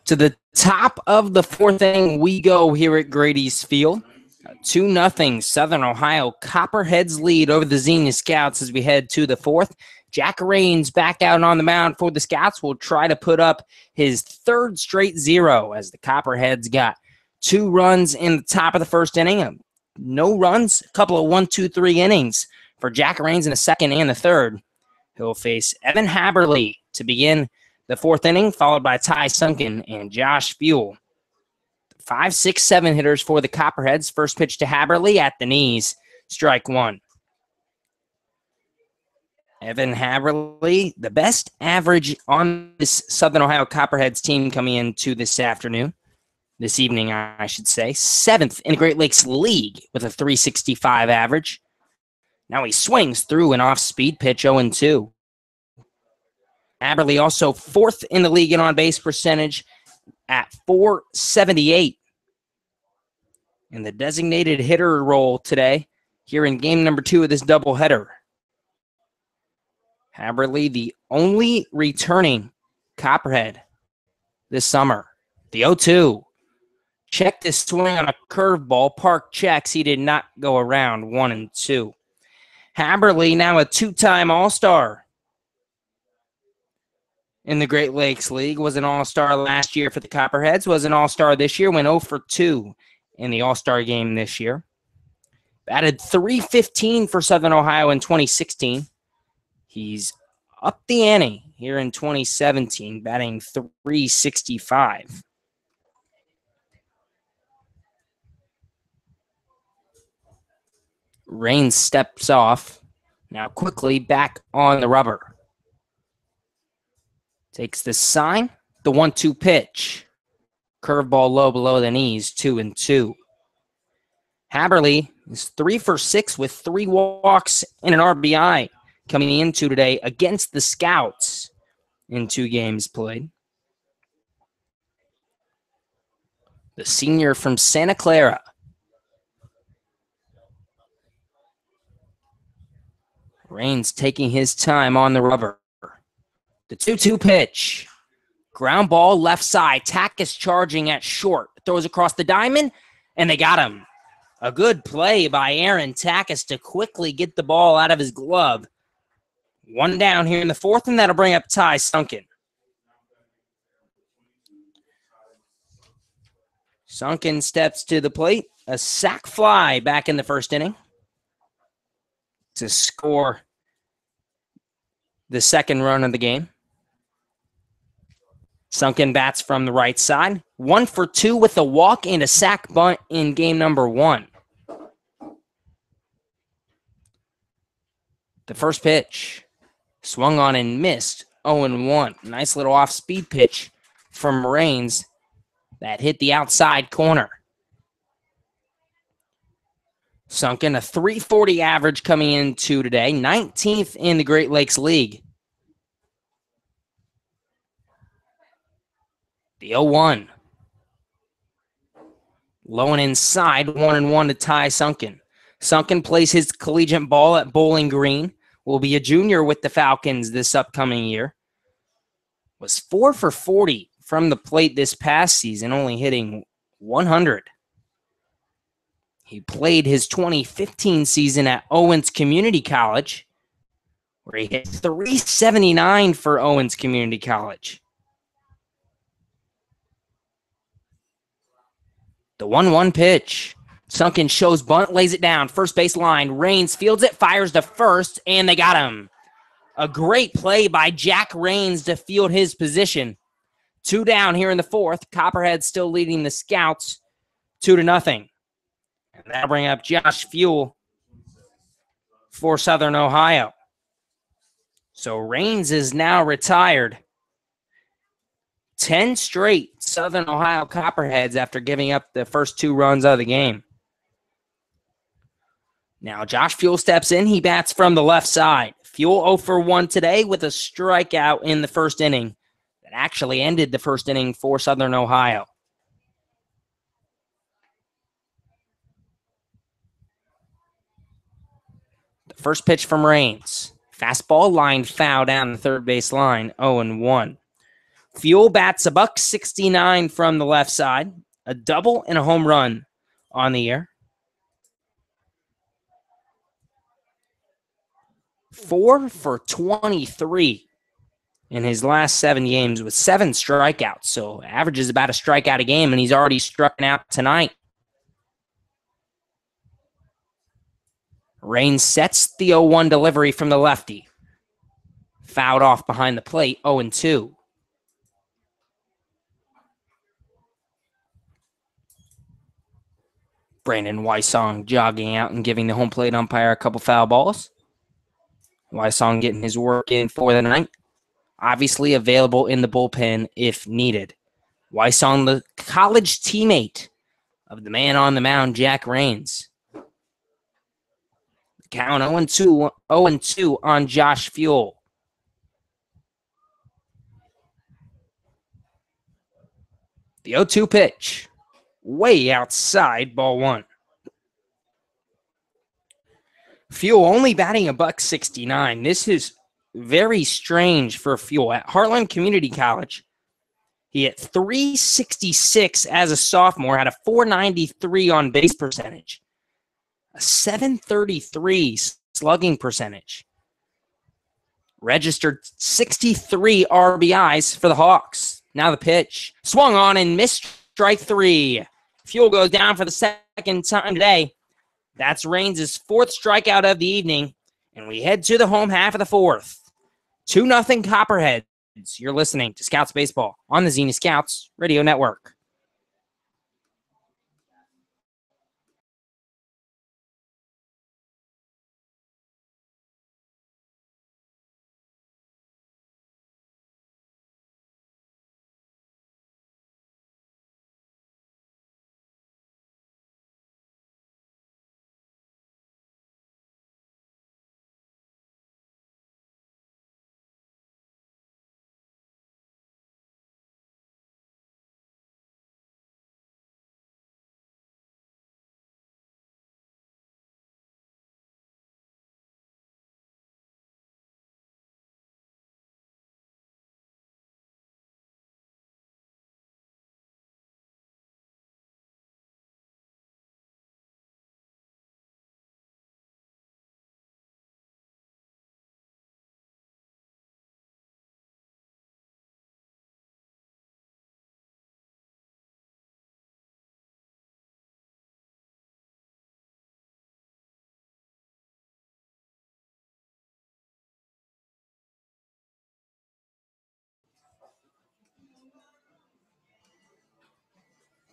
To the top of the 4th inning we go here at Grady's Field. 2-0 Southern Ohio Copperheads lead over the Xenia Scouts as we head to the 4th. Jack Rains back out on the mound for the Scouts will try to put up his third straight 0 as the Copperheads got 2 runs in the top of the first inning. No runs, a couple of 1, 2, 3 innings for Jack Rains in the second and the third. He'll face Evan Haberly to begin the fourth inning, followed by Ty Sunken and Josh Fuel. 5, 6, 7 hitters for the Copperheads. First pitch to Haberly at the knees, strike 1. Evan Haberly, the best average on this Southern Ohio Copperheads team coming into this evening, I should say. 7th in the Great Lakes League with a 365 average. Now he swings through an off-speed pitch, 0-2. Haberly also 4th in the league in on-base percentage at .478. In the designated hitter role today, here in game number 2 of this doubleheader. Haberly, the only returning Copperhead this summer. The 0-2. Checked his swing on a curveball. Park checks. He did not go around. 1-2. Haberly, now a 2-time All-Star in the Great Lakes League. Was an All-Star last year for the Copperheads. Was an All-Star this year. Went 0 for 2 in the All-Star game this year. Batted .315 for Southern Ohio in 2016. He's up the ante here in 2017, batting .365. Rain steps off. Now quickly back on the rubber. Takes the sign. The 1-2 pitch. Curveball low below the knees, 2-2. Haberly is 3 for 6 with 3 walks and an RBI coming into today against the Scouts in 2 games played. The senior from Santa Clara. Rains taking his time on the rubber. The 2-2 pitch. Ground ball left side. Takis charging at short. Throws across the diamond, and they got him. A good play by Aaron Takis to quickly get the ball out of his glove. 1 down here in the 4th, and that'll bring up Ty Sunken. Sunken steps to the plate. A sac fly back in the first inning to score the second run of the game. Sunken bats from the right side. 1 for 2 with a walk and a sac bunt in game number 1. The first pitch. Swung on and missed, 0-1. Nice little off-speed pitch from Rains that hit the outside corner. Sunken, a .340 average coming into today, 19th in the Great Lakes League. The 0-1. Low and inside, 1-1 to Ty Sunken. Sunken plays his collegiate ball at Bowling Green. Will be a junior with the Falcons this upcoming year. Was 4 for 40 from the plate this past season, only hitting 100. He played his 2015 season at Owens Community College, where he hit .379 for Owens Community College. The 1-1 pitch. Sunken shows bunt, lays it down. First base line. Rains fields it, fires to first, and they got him. A great play by Jack Rains to field his position. 2 down here in the 4th. Copperhead still leading the Scouts 2-0. And that'll bring up Josh Fuel for Southern Ohio. So Rains is now retired. 10 straight Southern Ohio Copperheads after giving up the first 2 runs of the game. Now Josh Fuel steps in. He bats from the left side. Fuel 0 for 1 today with a strikeout in the first inning. That actually ended the first inning for Southern Ohio. The first pitch from Rains. Fastball line foul down the third base line, 0-1. Fuel bats a $169 from the left side. A double and a home run on the year. 4 for 23 in his last 7 games with 7 strikeouts. So averages about a strikeout a game, and he's already struck out tonight. Rain sets the 0-1 delivery from the lefty. Fouled off behind the plate, 0-2. Brandon Wysong jogging out and giving the home plate umpire a couple foul balls. Wysong getting his work in for the night. Obviously available in the bullpen if needed. Wysong, the college teammate of the man on the mound, Jack Rains. Count 0-2 on Josh Fuel. The 0-2 pitch. Way outside, ball 1. Fuel only batting $169. This is very strange for Fuel. At Heartland Community College, he hit .366 as a sophomore, had a .493 on base percentage, a .733 slugging percentage, registered 63 RBIs for the Hawks. Now the pitch. Swung on and missed, strike 3. Fuel goes down for the second time today. That's Rains' 4th strikeout of the evening, and we head to the home half of the 4th. 2-0 Copperheads. You're listening to Scouts Baseball on the Xenia Scouts Radio Network.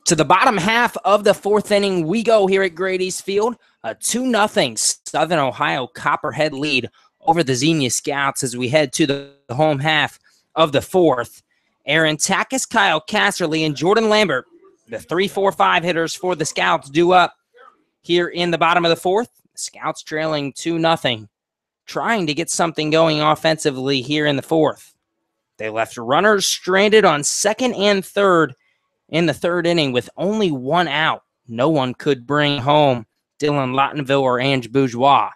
To the bottom half of the 4th inning, we go here at Grady's Field. A 2-0 Southern Ohio Copperhead lead over the Xenia Scouts as we head to the home half of the 4th. Aaron Takis, Kyle Casserly, and Jordan Lambert, the 3-4-5 hitters for the Scouts, due up here in the bottom of the 4th. The Scouts trailing 2-0, trying to get something going offensively here in the 4th. They left runners stranded on 2nd and 3rd in the 3rd inning with only 1 out. No one could bring home Dylan Lottenville or Ange Bourgeois.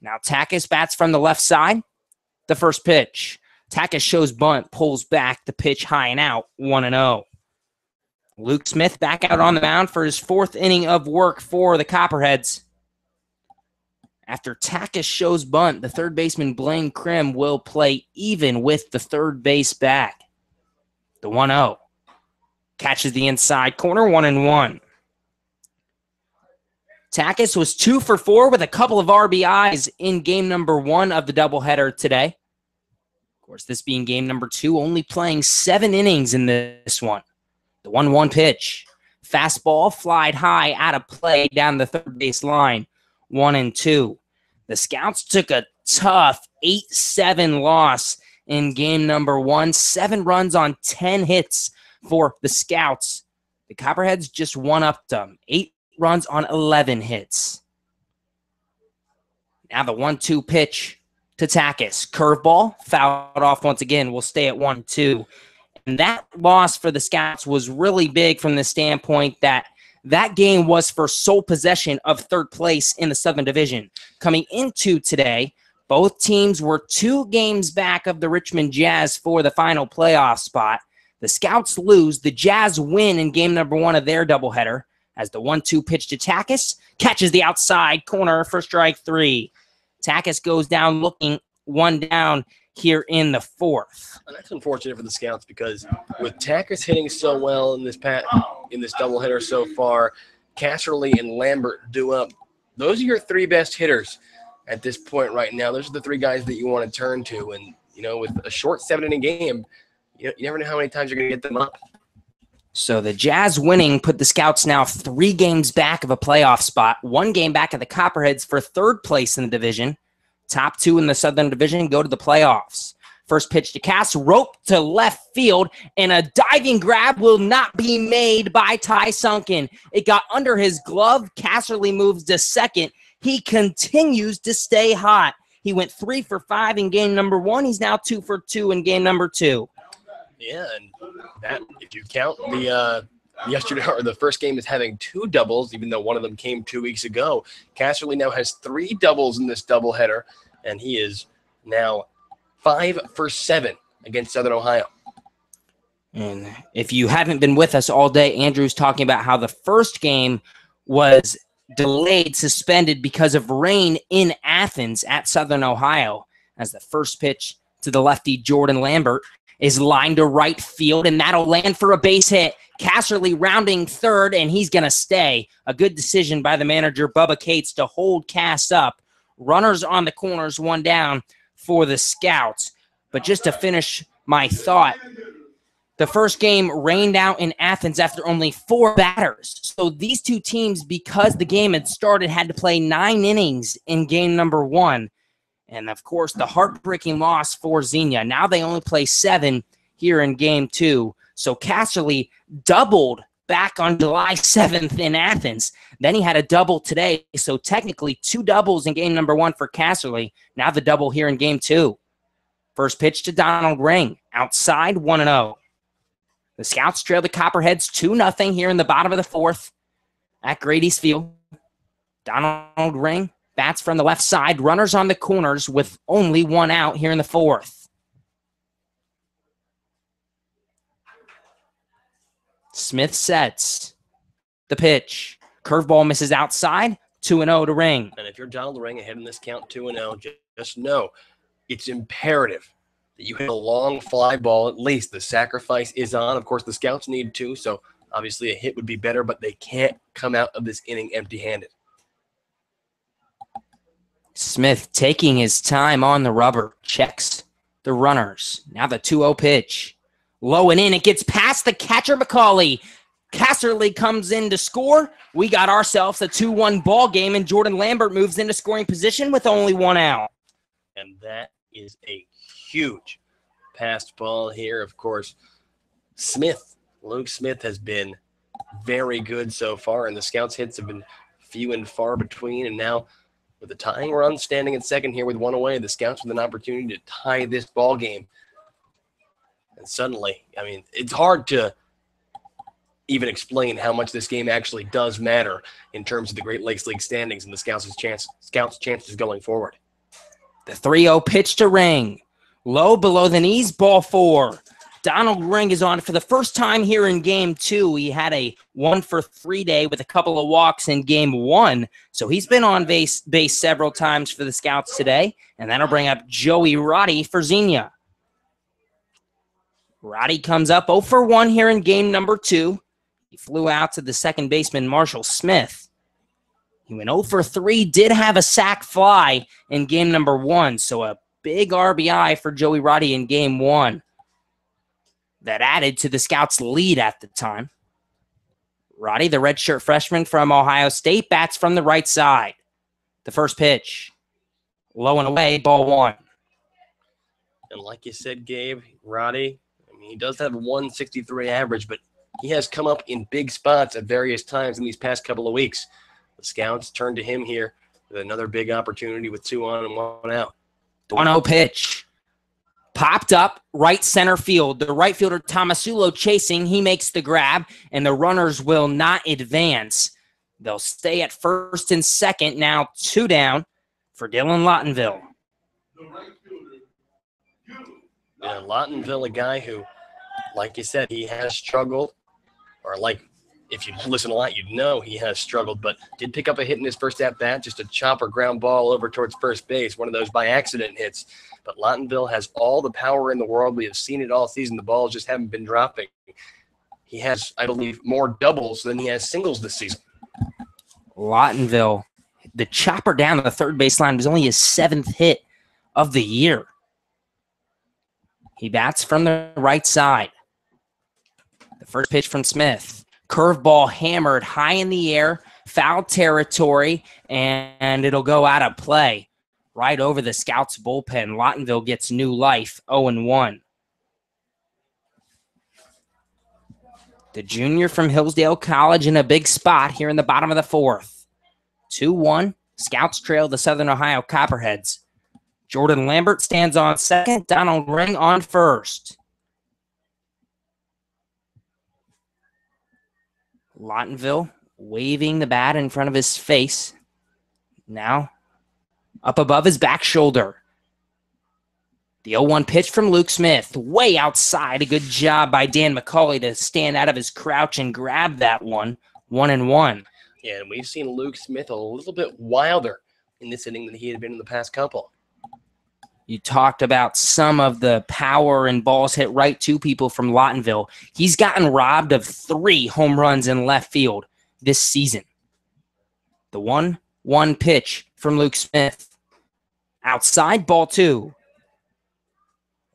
Now Takis bats from the left side. The first pitch. Takis shows bunt, pulls back the pitch high and out, 1-0. Luke Smith back out on the mound for his 4th inning of work for the Copperheads. After Takis shows bunt, the third baseman Blaine Krim will play even with the third base back. The 1-0. Catches the inside corner, 1-1. Takis was 2 for 4 with a couple of RBIs in game number 1 of the doubleheader today. Of course, this being game number 2, only playing 7 innings in this one. The 1-1 pitch. Fastball flied high out of play down the third base line, 1-2. The Scouts took a tough 8-7 loss in game number 1. 7 runs on 10 hits for the Scouts. The Copperheads just one-upped them. 8 runs on 11 hits. Now the 1-2 pitch to Takis. Curveball, fouled off once again. We'll stay at 1-2. And that loss for the Scouts was really big from the standpoint that that game was for sole possession of third place in the Southern Division. Coming into today, both teams were 2 games back of the Richmond Jazz for the final playoff spot. The Scouts lose. The Jazz win in game number 1 of their doubleheader as the 1-2 pitch to Takis catches the outside corner for strike 3. Takis goes down looking one down here in the fourth. And that's unfortunate for the Scouts because with Takis hitting so well in this doubleheader so far, Casserly and Lambert due up. Those are your three best hitters at this point right now. Those are the three guys that you want to turn to. And, with a short 7-inning game, you never know how many times you're going to get them up. So the Jazz winning put the Scouts now 3 games back of a playoff spot, 1 game back of the Copperheads for 3rd place in the division. Top 2 in the Southern Division go to the playoffs. First pitch to Cass, rope to left field, and a diving grab will not be made by Ty Sunken. It got under his glove. Casserly moves to second. He continues to stay hot. He went 3 for 5 in game number 1. He's now 2 for 2 in game number 2. Yeah, and that, if you count the first game as having 2 doubles, even though one of them came 2 weeks ago, Casserly now has 3 doubles in this doubleheader, and he is now 5 for 7 against Southern Ohio. And if you haven't been with us all day, Andrew's talking about how the first game was delayed, suspended because of rain in Athens at Southern Ohio, as the first pitch to the lefty Jordan Lambert is lined to right field, and that'll land for a base hit. Casserly rounding third, and he's going to stay. A good decision by the manager, Bubba Cates, to hold Cass up. Runners on the corners, 1 down for the Scouts. But just to finish my thought, the first game rained out in Athens after only 4 batters. So these 2 teams, because the game had started, had to play 9 innings in game number 1. And, of course, the heartbreaking loss for Xenia. Now they only play 7 here in game 2. So Casserly doubled back on July 7th in Athens. Then he had a double today. So technically 2 doubles in game number 1 for Casserly. Now the double here in game 2. First pitch to Donald Ring. Outside, 1-0. The Scouts trail the Copperheads 2-0 here in the bottom of the 4th at Grady's Field. Donald Ring bats from the left side. Runners on the corners with only 1 out here in the 4th. Smith sets the pitch. Curveball misses outside. 2-0 to Ring. And if you're Donald Ring ahead in this count 2-0, just know it's imperative that you hit a long fly ball at least. The sacrifice is on. Of course, the Scouts need 2, so obviously a hit would be better, but they can't come out of this inning empty-handed. Smith taking his time on the rubber. Checks the runners. Now the 2-0 pitch. Low and in. It gets past the catcher, McCauley. Casserly comes in to score. We got ourselves a 2-1 ball game, and Jordan Lambert moves into scoring position with only 1 out. And that is a huge passed ball here. Of course, Luke Smith has been very good so far, and the Scouts' hits have been few and far between. And now with the tying run standing at second here with 1 away, the Scouts with an opportunity to tie this ball game. And suddenly, it's hard to even explain how much this game actually does matter in terms of the Great Lakes League standings and the Scouts' chances going forward. The 3-0 pitch to Ring. Low below the knees, ball 4. Donald Ring is on for the first time here in game 2. He had a 1-for-3 day with a couple of walks in game 1. So he's been on base several times for the Scouts today. And that'll bring up Joey Roddy for Xenia. Roddy comes up 0-for-1 here in game number 2. He flew out to the second baseman, Marshall Smith. He went 0-for-3, did have a sac fly in game number 1. So a big RBI for Joey Roddy in game 1. That added to the Scouts' lead at the time. Roddy, the redshirt freshman from Ohio State, bats from the right side. The first pitch. Low and away, ball 1. And like you said, Gabe, Roddy, he does have a 163 average, but he has come up in big spots at various times in these past couple of weeks. The Scouts turn to him here with another big opportunity with 2 on and 1 out. 1-0 pitch. Popped up, right center field. The right fielder, Tomasulo, chasing. He makes the grab, and the runners will not advance. They'll stay at first and second. Now 2 down for Dylan Lottenville. Yeah, Lottenville, a guy who, like you said, he has struggled, or like if you listen a lot, you'd know he has struggled, but did pick up a hit in his first at-bat, just a chopper ground ball over towards first base, one of those by-accident hits. But Lawtonville has all the power in the world. We have seen it all season. The balls just haven't been dropping. He has, I believe, more doubles than he has singles this season. Lawtonville, the chopper down to the third baseline was only his 7th hit of the year. He bats from the right side. The first pitch from Smith. Curveball hammered high in the air, foul territory, and it'll go out of play right over the Scouts' bullpen. Lawtonville gets new life, 0-1. The junior from Hillsdale College in a big spot here in the bottom of the 4th. 2-1. Scouts trail the Southern Ohio Copperheads. Jordan Lambert stands on second. Donald Ring on first. Lawtonville waving the bat in front of his face. Now up above his back shoulder. The 0-1 pitch from Luke Smith. Way outside. A good job by Dan McCauley to stand out of his crouch and grab that one. 1-1. Yeah, and we've seen Luke Smith a little bit wilder in this inning than he had been in the past couple. You talked about some of the power and balls hit right to people from Lawtonville. He's gotten robbed of 3 home runs in left field this season. The 1-1 pitch from Luke Smith. Outside, ball 2.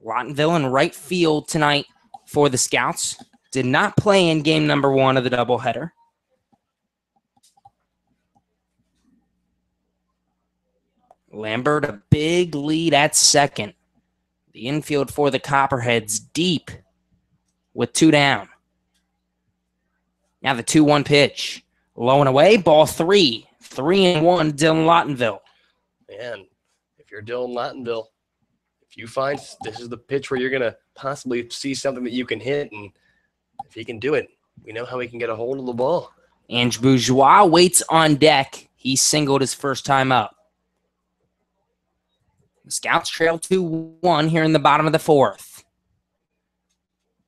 Lawtonville in right field tonight for the Scouts. Did not play in game number 1 of the doubleheader. Lambert, a big lead at second. The infield for the Copperheads deep with 2 down. Now the 2-1 pitch. Low and away, ball 3. 3-1, Dylan Lawtonville. Man, if you're Dylan Lawtonville, if you find this is the pitch where you're going to possibly see something that you can hit, and if he can do it, we know how he can get a hold of the ball. Ange Bourgeois waits on deck. He singled his first time up. The Scouts trail 2-1 here in the bottom of the 4th.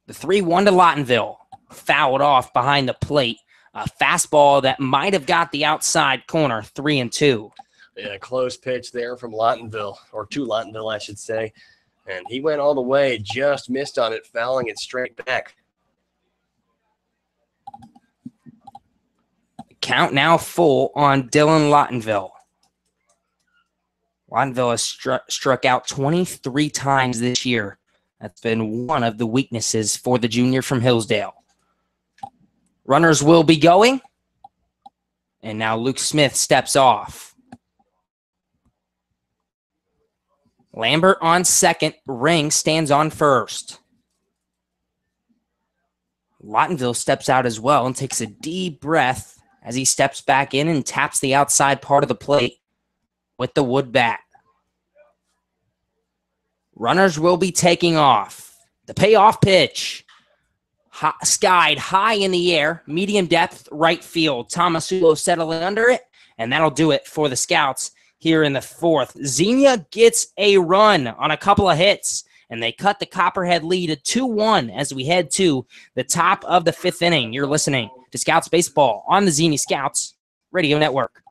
The 3-1 to Lawtonville. Fouled off behind the plate. A fastball that might have got the outside corner, 3-2. Yeah, close pitch there from Lawtonville, or to Lawtonville, I should say. And he went all the way, just missed on it, fouling it straight back. Count now full on Dylan Lawtonville. Lawtonville has struck out 23 times this year. That's been one of the weaknesses for the junior from Hillsdale. Runners will be going. And now Luke Smith steps off. Lambert on second. Ring stands on first. Lawtonville steps out as well and takes a deep breath as he steps back in and taps the outside part of the plate with the wood bat. Runners will be taking off. The payoff pitch. Skied high in the air. Medium depth right field. Tomasulo settling under it. And that'll do it for the Scouts here in the 4th. Xenia gets a run on a couple of hits. And they cut the Copperhead lead to 2-1 as we head to the top of the 5th inning. You're listening to Scouts Baseball on the Xenia Scouts Radio Network.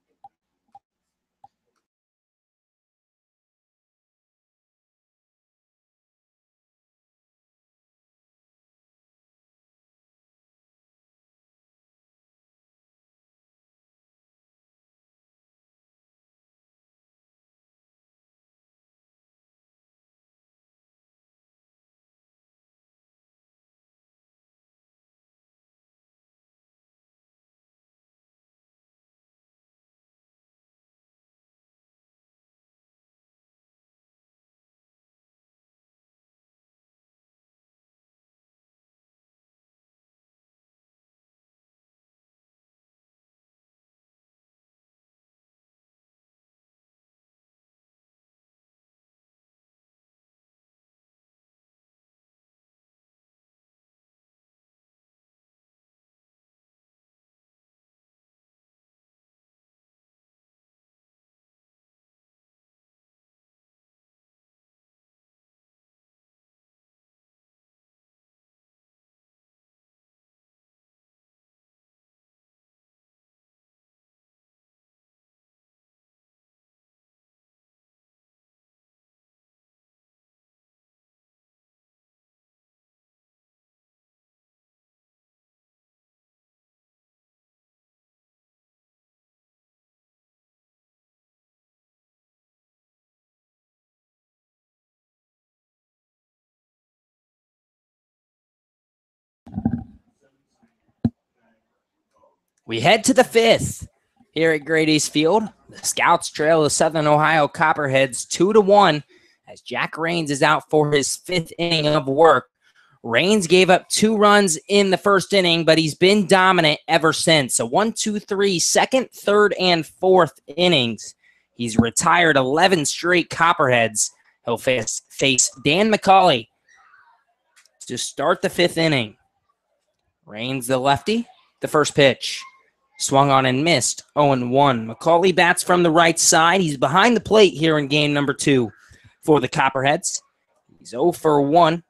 We head to the 5th here at Grady's Field. The Scouts trail the Southern Ohio Copperheads 2-1 as Jack Rains is out for his 5th inning of work. Rains gave up 2 runs in the first inning, but he's been dominant ever since. So 1, 2, 3, second, third, and 4th innings. He's retired 11 straight Copperheads. He'll face Dan McCauley to start the 5th inning. Rains the lefty, the first pitch. Swung on and missed, 0-1. McCauley bats from the right side. He's behind the plate here in game number 2 for the Copperheads. He's 0-1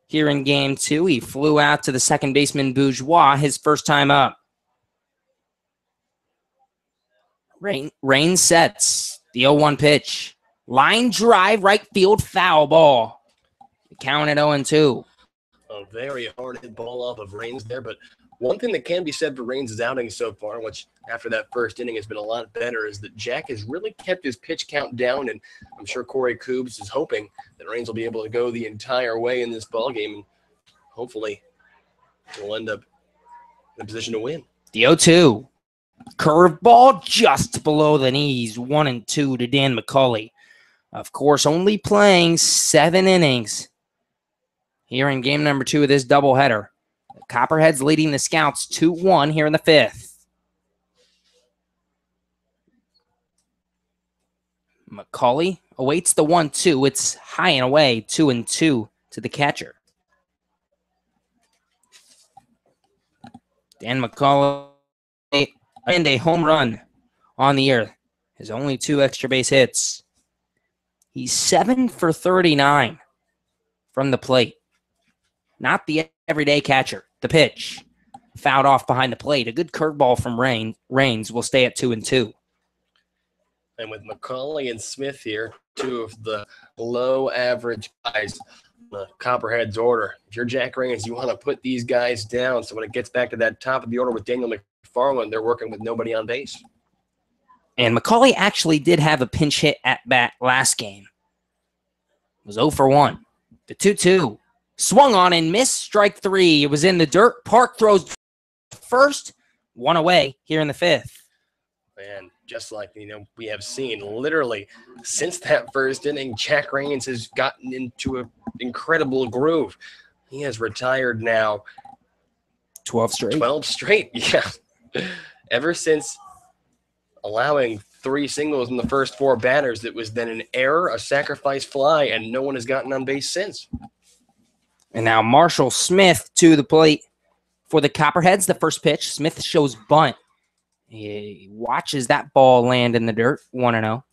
here in game 2. He flew out to the second baseman, Bourgeois, his first time up. Rain sets the 0-1 pitch. Line drive, right field, foul ball. The count at 0-2. A very hard hit ball off of Rains there, but one thing that can be said for Rains' outing so far, which after that first inning has been a lot better, is that Jack has really kept his pitch count down, and I'm sure Corey Coobs is hoping that Rains will be able to go the entire way in this ballgame, and hopefully we'll end up in a position to win. The 0-2. Curveball just below the knees, 1-2 to Dan McCauley. Of course, only playing 7 innings here in game number 2 of this doubleheader. The Copperheads leading the Scouts 2-1 here in the 5th. McCauley awaits the 1-2. It's high and away, 2-2 to the catcher. Dan McCauley and a home run on the year. His only 2 extra base hits. He's 7 for 39 from the plate. Not the everyday catcher. The pitch fouled off behind the plate. A good curveball from Rains will stay at 2-2. And with McCauley and Smith here, 2 of the low average guys in the Copperheads order. If you're Jack Rains, you want to put these guys down. So when it gets back to that top of the order with Daniel McFarland, they're working with nobody on base. And McCauley actually did have a pinch hit at bat last game. It was 0-1. The 2-2. Swung on and missed, strike 3. It was in the dirt. Park throws first, 1 away here in the 5th. And just like, we have seen literally since that first inning, Jack Rains has gotten into an incredible groove. He has retired now 12 straight. 12 straight, yeah. Ever since allowing 3 singles in the first 4 batters, it was then an error, a sacrifice fly, and no one has gotten on base since. And now Marshall Smith to the plate for the Copperheads. The first pitch, Smith shows bunt. He watches that ball land in the dirt, 1-0.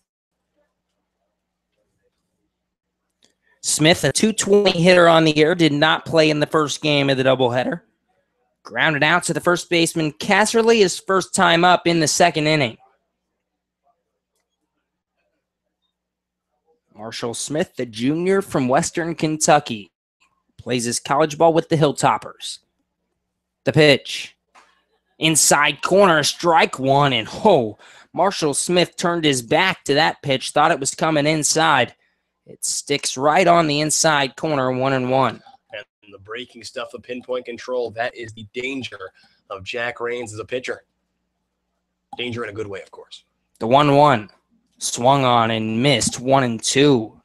Smith, a .220 hitter on the year, did not play in the first game of the doubleheader. Grounded out to the first baseman, Casserly, his first time up in the 2nd inning. Marshall Smith, the junior from Western Kentucky, plays his college ball with the Hilltoppers. The pitch. Inside corner, strike 1. And, Marshall Smith turned his back to that pitch, thought it was coming inside. It sticks right on the inside corner, 1-1. And the breaking stuff of pinpoint control, that is the danger of Jack Rains as a pitcher. Danger in a good way, of course. The 1-1. Swung on and missed, 1-2.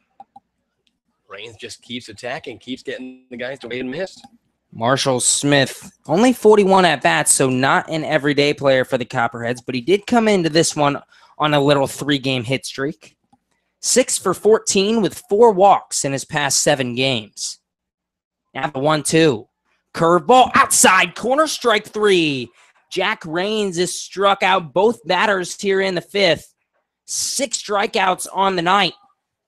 Rains just keeps attacking, keeps getting the guys to wait and miss. Marshall Smith, only 41 at-bats, so not an everyday player for the Copperheads, but he did come into this one on a little 3-game hit streak. 6 for 14 with 4 walks in his past 7 games. Now the 1-2. Curveball outside corner, strike 3. Jack Rains has struck out both batters here in the 5th. 6 strikeouts on the night.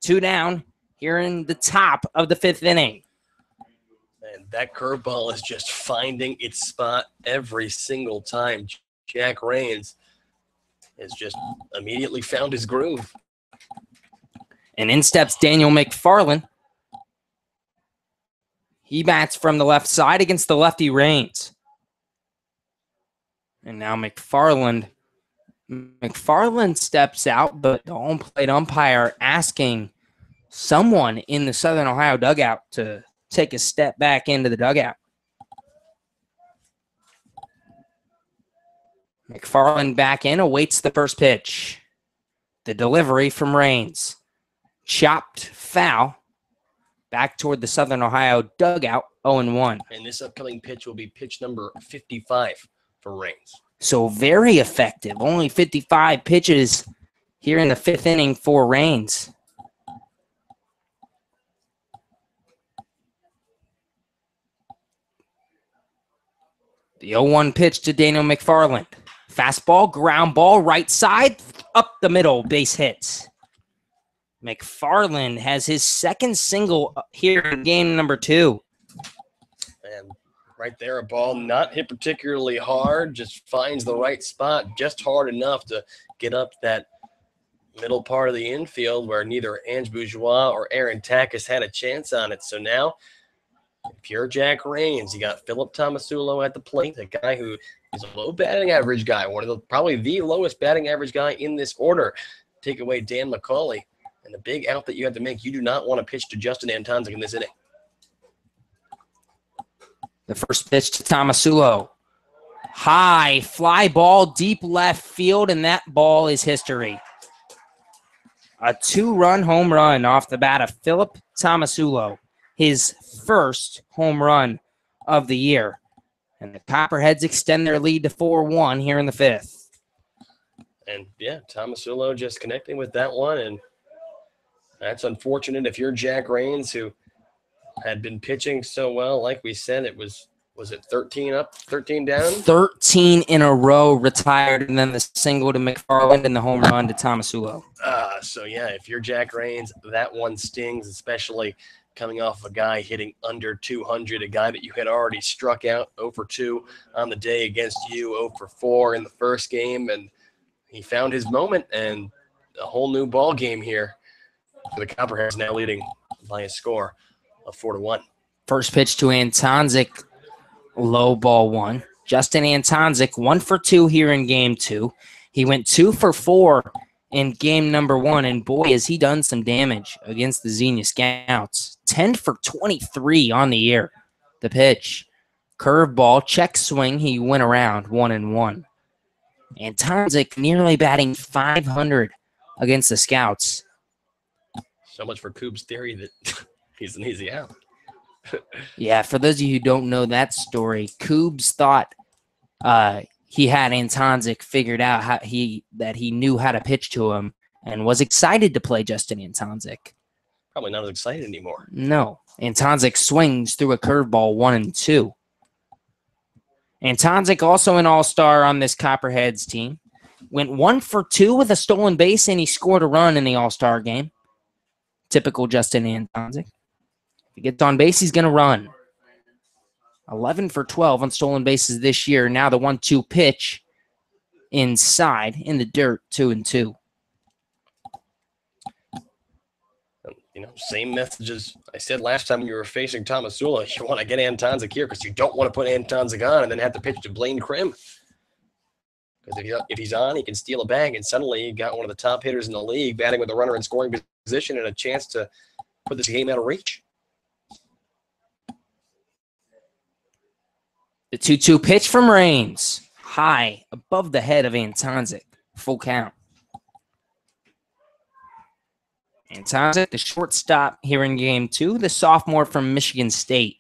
2 down here in the top of the 5th inning. And that curveball is just finding its spot every single time. Jack Rains has just immediately found his groove. And in steps Daniel McFarland. He bats from the left side against the lefty Rains. And now McFarland steps out, but the home plate umpire asking someone in the Southern Ohio dugout to take a step back into the dugout. McFarland back in, awaits the first pitch. The delivery from Rains. Chopped foul. Back toward the Southern Ohio dugout, 0-1. And this upcoming pitch will be pitch number 55 for Rains. So very effective. Only 55 pitches here in the fifth inning for Rains. The 0-1 pitch to Daniel McFarland. Fastball, ground ball, right side, up the middle, base hits. McFarland has his second single here in game number 2. And right there, a ball not hit particularly hard, just finds the right spot, just hard enough to get up that middle part of the infield where neither Ange Bourgeois or Aaron Takis had a chance on it. So now, if you're Jack Rains, you got Philip Tomasulo at the plate, a guy who is a low batting average guy, probably the lowest batting average guy in this order. Take away Dan McCauley, and the big out that you have to make, you do not want to pitch to Justin Antonzik in this inning. The first pitch to Tomasulo. High fly ball, deep left field, and that ball is history. A 2-run home run off the bat of Philip Tomasulo, his first home run of the year. And the Copperheads extend their lead to 4-1 here in the fifth. And, yeah, Tomasulo just connecting with that one, and that's unfortunate if you're Jack Rains, who had been pitching so well. Like we said, it was it 13 up, 13 down? 13 in a row retired, and then the single to McFarland and the home run to Tomasulo. So, yeah, if you're Jack Rains, that one stings, especially coming off a guy hitting under 200, a guy that you had already struck out 0 for 2 on the day against you, 0 for 4 in the first game, and he found his moment and a whole new ball game here. The Copperheads now leading by a score of 4-1. First pitch to Antonzik, low ball 1. Justin Antonzik, 1 for 2 here in game 2. He went 2 for 4 in game number 1, and boy, has he done some damage against the Xenia Scouts. 10 for 23 on the year. The pitch, curveball, check swing. He went around 1-1. Antonzik nearly batting .500 against the Scouts. So much for Coop's theory that he's an easy out. Yeah, for those of you who don't know that story, Coobs thought he had Antonzik figured out that he knew how to pitch to him and was excited to play Justin Antonzik. Probably not as excited anymore. No. Antonzik swings through a curveball 1-2. Antonzik, also an all-star on this Copperheads team, went 1 for 2 with a stolen base, and he scored a run in the all-star game. Typical Justin Antonzik. If he gets on base, he's going to run. 11 for 12 on stolen bases this year. Now the 1-2 pitch inside in the dirt, 2-2. You know, same messages I said last time when you were facing Tomasulo. You want to get Antonzik here because you don't want to put Antonzik on and then have to pitch to Blaine Krim. Because if he's on, he can steal a bag, and suddenly you got one of the top hitters in the league batting with a runner in scoring position and a chance to put this game out of reach. The 2-2 pitch from Rains. High above the head of Antonzik. Full count. Antonzik, the shortstop here in game 2, the sophomore from Michigan State.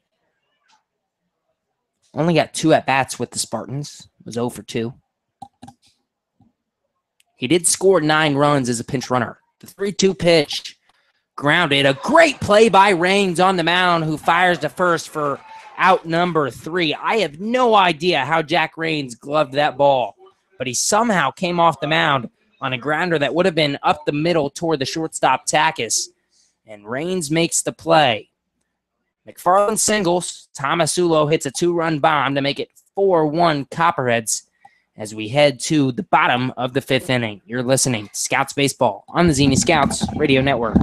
Only got 2 at-bats with the Spartans. Was 0 for 2. He did score 9 runs as a pinch runner. The 3-2 pitch grounded. A great play by Rains on the mound, who fires to first for out number 3. I have no idea how Jack Rains gloved that ball, but he somehow came off the mound on a grounder that would have been up the middle toward the shortstop Takis, and Rains makes the play. McFarland singles. Tomasulo hits a 2-run bomb to make it 4-1 Copperheads as we head to the bottom of the 5th inning. You're listening to Scouts Baseball on the Xenia Scouts Radio Network.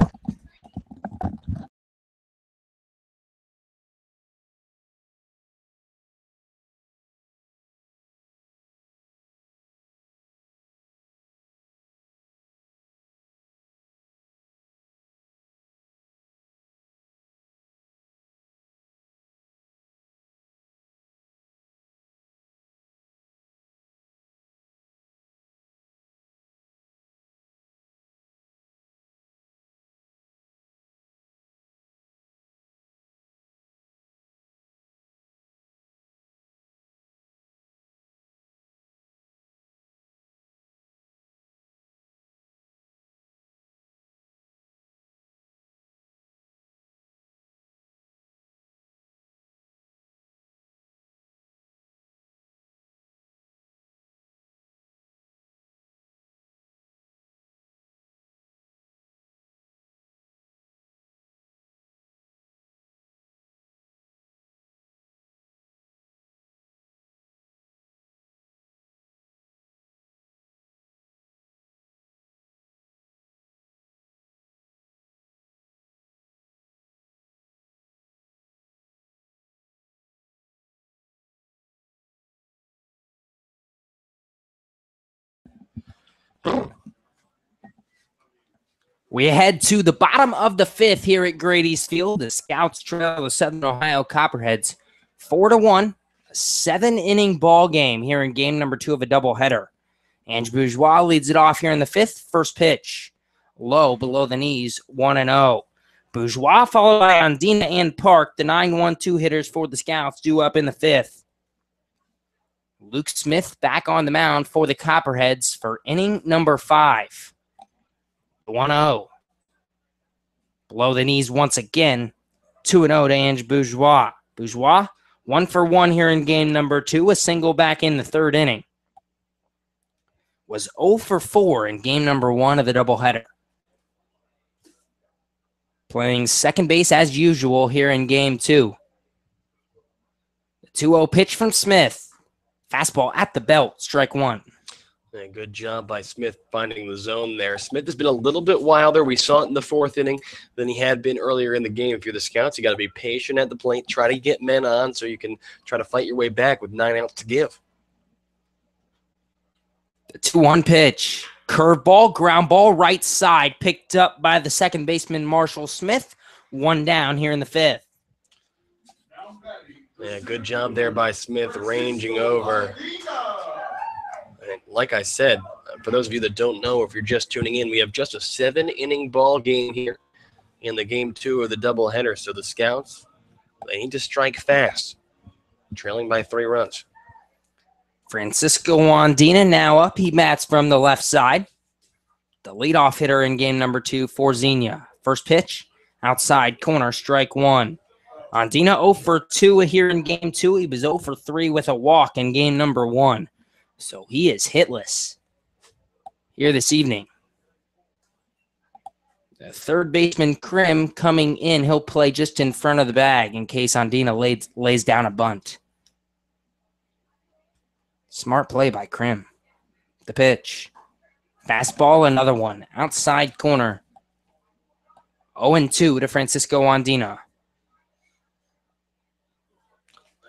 We head to the bottom of the fifth here at Grady's Field. The Scouts trail the Southern Ohio Copperheads 4-1. A 7-inning ball game here in game number 2 of a doubleheader. Ange Bourgeois leads it off here in the fifth. First pitch, low below the knees, 1-0. Bourgeois followed by Andina and Park, the 9-1-2 hitters for the Scouts, due up in the fifth. Luke Smith back on the mound for the Copperheads for inning number 5. 1-0. Below the knees once again, 2-0 to Ange Bourgeois. Bourgeois, 1 for 1 here in game number 2, a single back in the third inning. Was 0 for 4 in game number 1 of the doubleheader. Playing second base as usual here in game 2. The 2-0 pitch from Smith. Fastball at the belt, strike 1. Yeah, good job by Smith finding the zone there. Smith has been a little bit wilder. We saw it in the 4th inning than he had been earlier in the game. If you're the Scouts, you got to be patient at the plate. Try to get men on so you can try to fight your way back with 9 outs to give. The 2-1 pitch. Curveball, ground ball, right side. Picked up by the second baseman, Marshall Smith. 1 down here in the 5th. Yeah, good job there by Smith ranging over. And like I said, for those of you that don't know, if you're just tuning in, we have just a 7-inning ball game here in the game 2 of the doubleheader. So the Scouts, they need to strike fast, trailing by 3 runs. Francisco Andina now up. He bats from the left side. The leadoff hitter in game number 2 for Xenia. First pitch, outside corner, strike 1. Andina 0 for 2 here in game 2. He was 0 for 3 with a walk in game number 1. So he is hitless here this evening. The third baseman, Krim, coming in. He'll play just in front of the bag in case Andina lays down a bunt. Smart play by Krim. The pitch. Fastball, another one. Outside corner. 0-2 to Francisco Andina.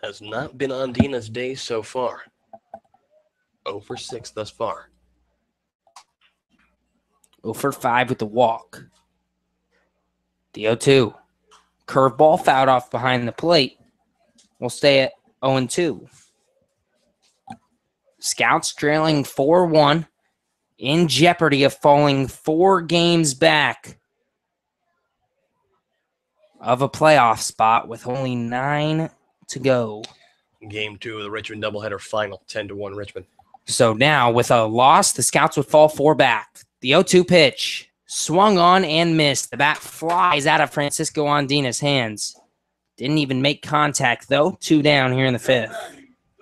Has not been Andina's day so far. 0 for 6 thus far. 0 for 5 with the walk. The 0-2. Curveball fouled off behind the plate. We'll stay at 0-2. Scouts trailing 4-1. In jeopardy of falling 4 games back of a playoff spot with only 9 to go. Game 2 of the Richmond doubleheader final, 10-1 Richmond. So now, with a loss, the Scouts would fall 4 back. The 0-2 pitch, swung on and missed. The bat flies out of Francisco Andina's hands. Didn't even make contact, though. 2 down here in the 5th.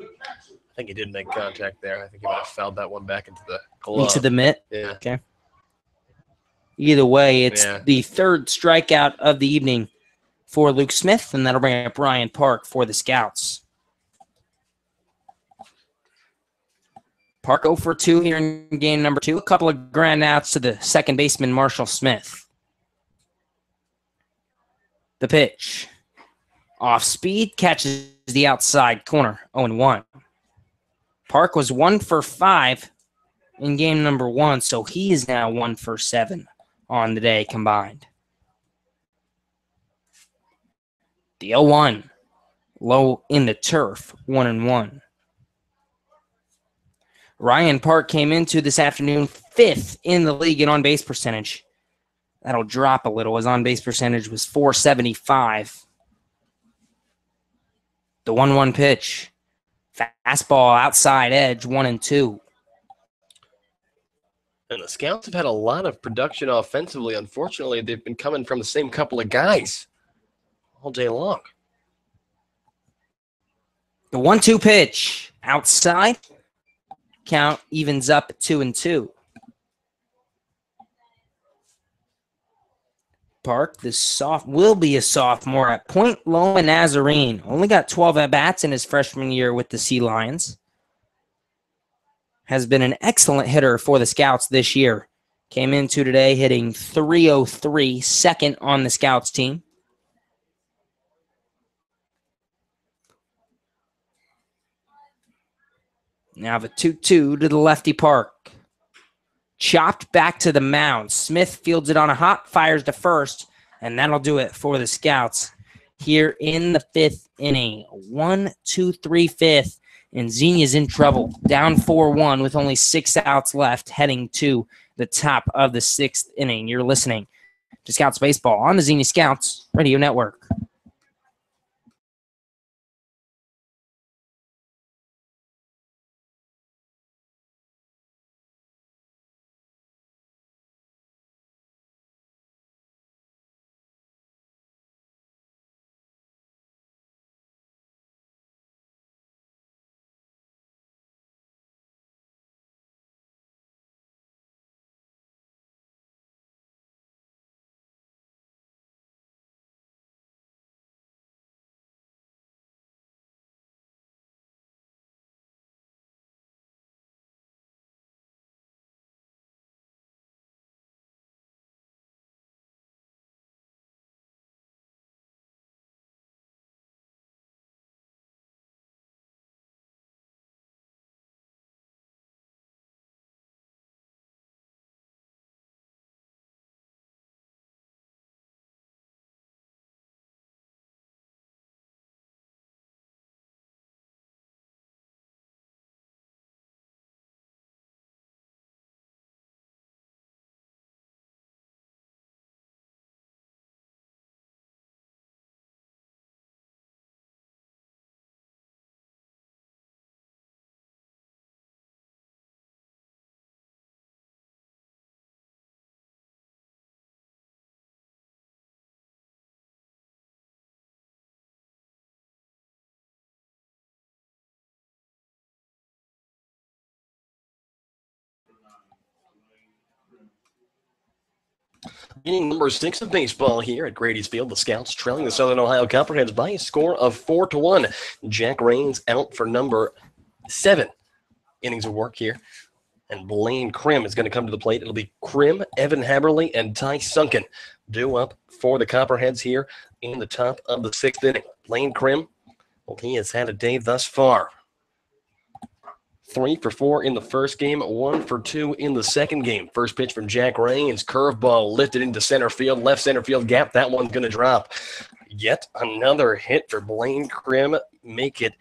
I think he did make contact there. I think he might have fouled that one back into the glove. Into the mitt? Yeah. Okay. Either way, it's the 3rd strikeout of the evening for Luke Smith, and that'll bring up Ryan Park for the Scouts. Park 0 for 2 here in game number 2. A couple of ground outs to the second baseman, Marshall Smith. The pitch. Off speed, catches the outside corner, 0-1. Park was 1 for 5 in game number 1, so he is now 1 for 7 on the day combined. The 0-1, low in the turf, 1-1. Ryan Park came into this afternoon 5th in the league in on-base percentage. That'll drop a little. His on-base percentage was .475. The 1-1 pitch. Fastball outside edge, 1-2. And the Scouts have had a lot of production offensively. Unfortunately, they've been coming from the same couple of guys all day long. The 1-2 pitch outside. Count evens up at 2-2. Park, will be a sophomore at Point Loma Nazarene. Only got 12 at-bats in his freshman year with the Sea Lions. Has been an excellent hitter for the Scouts this year. Came into today hitting .303, second on the Scouts team. Now the 2-2 to the lefty Park. Chopped back to the mound. Smith fields it on a hop, fires to first, and that'll do it for the Scouts here in the 5th inning. 1-2-3 5th, and Xenia's in trouble. Down 4-1 with only 6 outs left, heading to the top of the 6th inning. You're listening to Scouts Baseball on the Xenia Scouts Radio Network. Inning number 6 of baseball here at Grady's Field. The Scouts trailing the Southern Ohio Copperheads by a score of 4-1. Jack Rains out for number 7 innings of work here. And Blaine Krim is going to come to the plate. It'll be Krim, Evan Haberly, and Ty Sunken due up for the Copperheads here in the top of the 6th inning. Blaine Krim, well, he has had a day thus far. 3 for 4 in the first game, 1 for 2 in the second game. First pitch from Jack Rains, curveball lifted into center field, left center field gap. That one's going to drop. Yet another hit for Blaine Krim. Make it,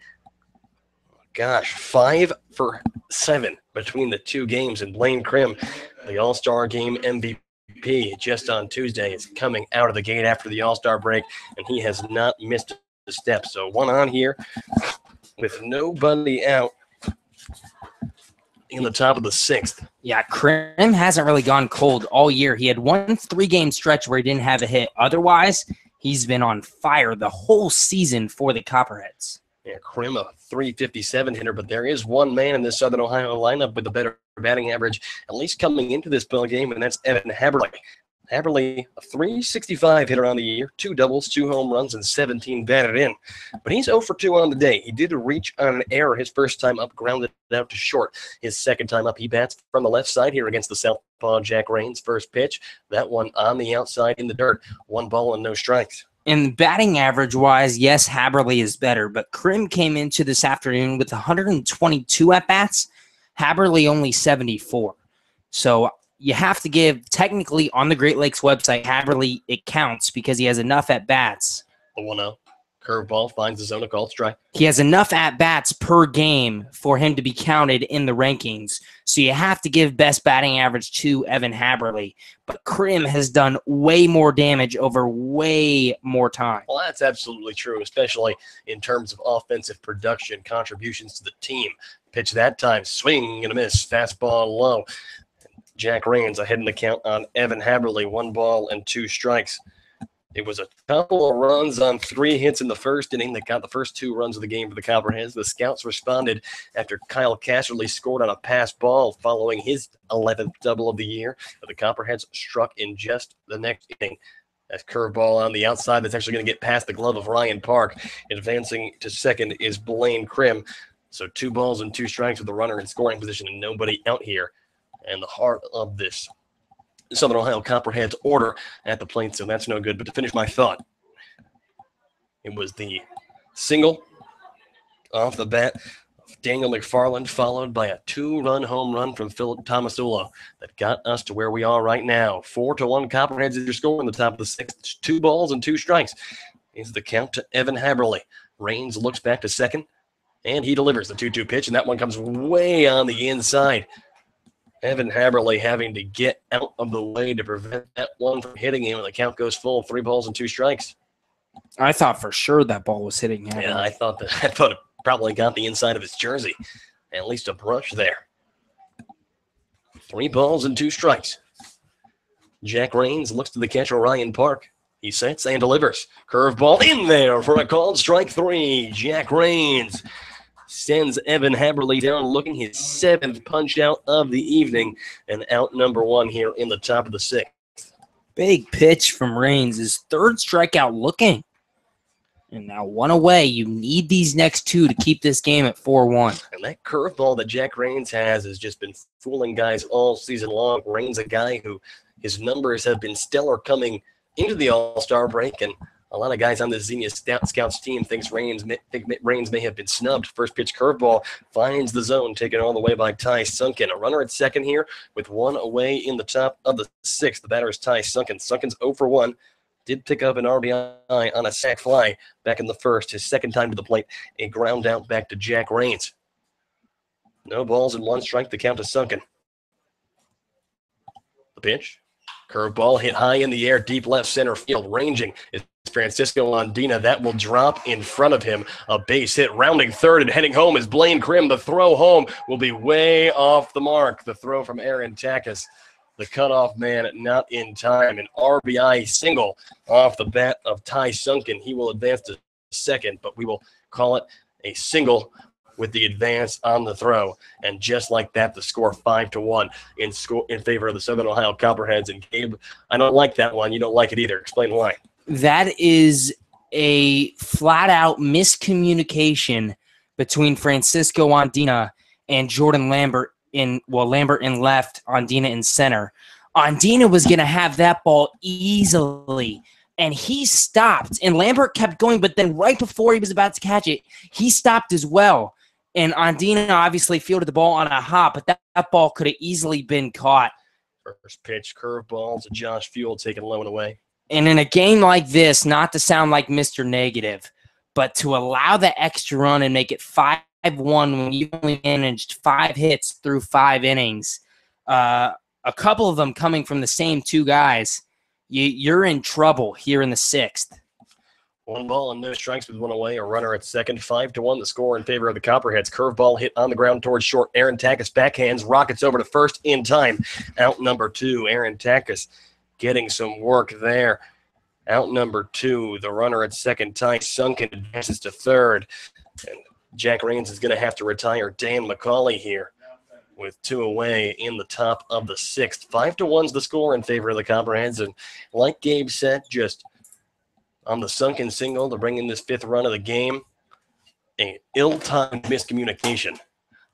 5 for 7 between the 2 games. And Blaine Krim, the All-Star Game MVP, just on Tuesday, is coming out of the gate after the All-Star break, and he has not missed a step. So 1 on here with nobody out in the top of the 6th. Yeah, Krim hasn't really gone cold all year. He had 1 3-game stretch where he didn't have a hit. Otherwise, he's been on fire the whole season for the Copperheads. Yeah, Krim, a .357 hitter, but there is one man in this Southern Ohio lineup with a better batting average, at least coming into this ball game, and that's Evan Haberly. Haberly, a .365 hitter on the year, 2 doubles, 2 home runs, and 17 batted in. But he's 0 for 2 on the day. He did reach on an error his first time up, grounded out to short. His second time up, he bats from the left side here against the southpaw Jack Rains. First pitch, that one on the outside in the dirt. 1 ball and no strikes. And batting average-wise, yes, Haberly is better, but Krim came into this afternoon with 122 at-bats. Haberly only 74. So you have to give, technically on the Great Lakes website, Haberly, it counts because he has enough at-bats. The 1-0. Curveball finds the zone, a called strike. He has enough at-bats per game for him to be counted in the rankings. So you have to give best batting average to Evan Haberly. But Krim has done way more damage over way more time. Well, that's absolutely true, especially in terms of offensive production, contributions to the team. Pitch that time, swing and a miss, fastball low. Jack Rains ahead in the count on Evan Haberly, 1 ball and 2 strikes. It was a couple of runs on 3 hits in the first inning that got the first 2 runs of the game for the Copperheads. The Scouts responded after Kyle Casserly scored on a pass ball following his 11th double of the year. But the Copperheads struck in just the next inning. That curveball on the outside that's actually going to get past the glove of Ryan Park. Advancing to second is Blaine Krim. So 2 balls and 2 strikes with the runner in scoring position and nobody out here. And the heart of this Southern Ohio Copperheads order at the plate, so that's no good. But to finish my thought, it was the single off the bat of Daniel McFarland, followed by a 2-run home run from Philip Tomasula that got us to where we are right now. 4-1 Copperheads is your score in the top of the sixth. 2 balls and 2 strikes is the count to Evan Haberly. Raines looks back to second, and he delivers the 2-2 pitch, and that one comes way on the inside. Evan Haberly having to get out of the way to prevent that one from hitting him, and the count goes full. 3 balls and 2 strikes. I thought for sure that ball was hitting him. Yeah, I thought it probably got the inside of his jersey. At least a brush there. 3 balls and 2 strikes. Jack Raines looks to the catcher, Ryan Park. He sets and delivers. Curveball in there for a called strike 3. Jack Raines sends Evan Haberly down, looking his 7th punch out of the evening, and out number 1 here in the top of the 6th. Big pitch from Raines. His 3rd strikeout looking. And now 1 away. You need these next 2 to keep this game at 4-1. And that curveball that Jack Raines has just been fooling guys all season long. Raines, a guy who his numbers have been stellar coming into the All-Star break, and a lot of guys on the Xenia Scouts team think Raines may have been snubbed. First pitch curveball finds the zone, taken all the way by Ty Sunken. A runner at second here with 1 away in the top of the 6th. The batter is Ty Sunken. Sunken's 0 for 1. Did pick up an RBI on a sac fly back in the 1st. His 2nd time to the plate, a ground out back to Jack Raines. No balls and 1 strike. The count is Sunken. The pitch. Curveball hit high in the air, deep left center field. Ranging is Francisco Andina. That will drop in front of him. A base hit, rounding third and heading home is Blaine Krim. The throw home will be way off the mark. The throw from Aaron Takis, the cutoff man, not in time. An RBI single off the bat of Ty Sunken. He will advance to second, but we will call it a single with the advance on the throw. And just like that, the score 5-1 in favor of the Southern Ohio Copperheads. And Gabe, I don't like that one. You don't like it either. Explain why. That is a flat-out miscommunication between Francisco Andina and Jordan Lambert Lambert in left, Andina in center. Andina was going to have that ball easily, and he stopped. And Lambert kept going, but then right before he was about to catch it, he stopped as well. And Andina obviously fielded the ball on a hop, but that ball could have easily been caught. First pitch, curveball to Josh Fuel, taken low and away. And in a game like this, not to sound like Mr. Negative, but to allow the extra run and make it 5-1 when you only managed 5 hits through 5 innings, a couple of them coming from the same 2 guys, you're in trouble here in the 6th. 1 ball and no strikes with 1 away. A runner at second. 5-1 the score in favor of the Copperheads. Curveball hit on the ground towards short. Aaron Takis backhands. Rockets over to first in time. Out number 2. Aaron Takis getting some work there. Out number 2. The runner at second. Ty Sunken advances to third. And Jack Raines is going to have to retire Dan McCauley here with 2 away in the top of the 6th. 5-1's the score in favor of the Copperheads. And like Gabe said, just on the Sunken single to bring in this 5th run of the game, an ill-timed miscommunication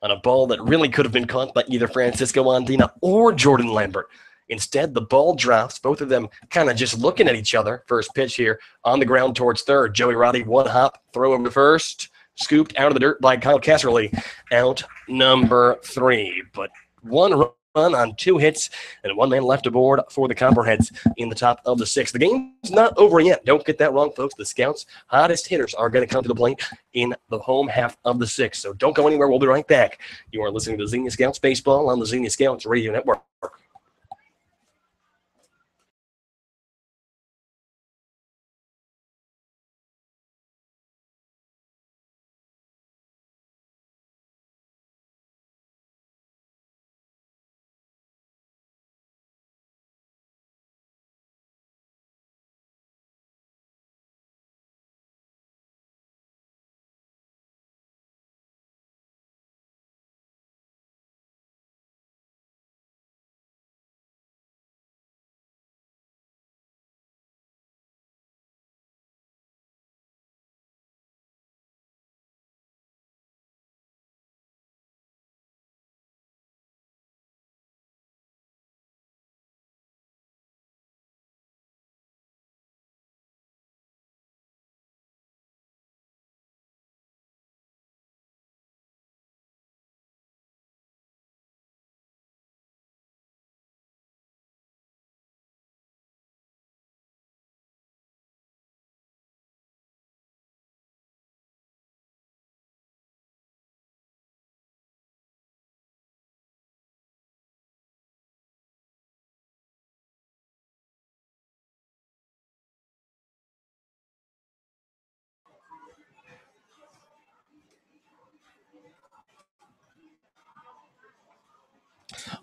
on a ball that really could have been caught by either Francisco Andina or Jordan Lambert. Instead, the ball drops, both of them kind of just looking at each other. First pitch here on the ground towards third. Joey Roddy, 1 hop, throw over to first, scooped out of the dirt by Kyle Casserly. Out number 3. But 1 run on 2 hits and 1 man left aboard for the Copperheads in the top of the 6th. The game's not over yet. Don't get that wrong, folks. The Scouts' hottest hitters are going to come to the plate in the home half of the 6th. So don't go anywhere. We'll be right back. You are listening to Xenia Scouts Baseball on the Xenia Scouts Radio Network.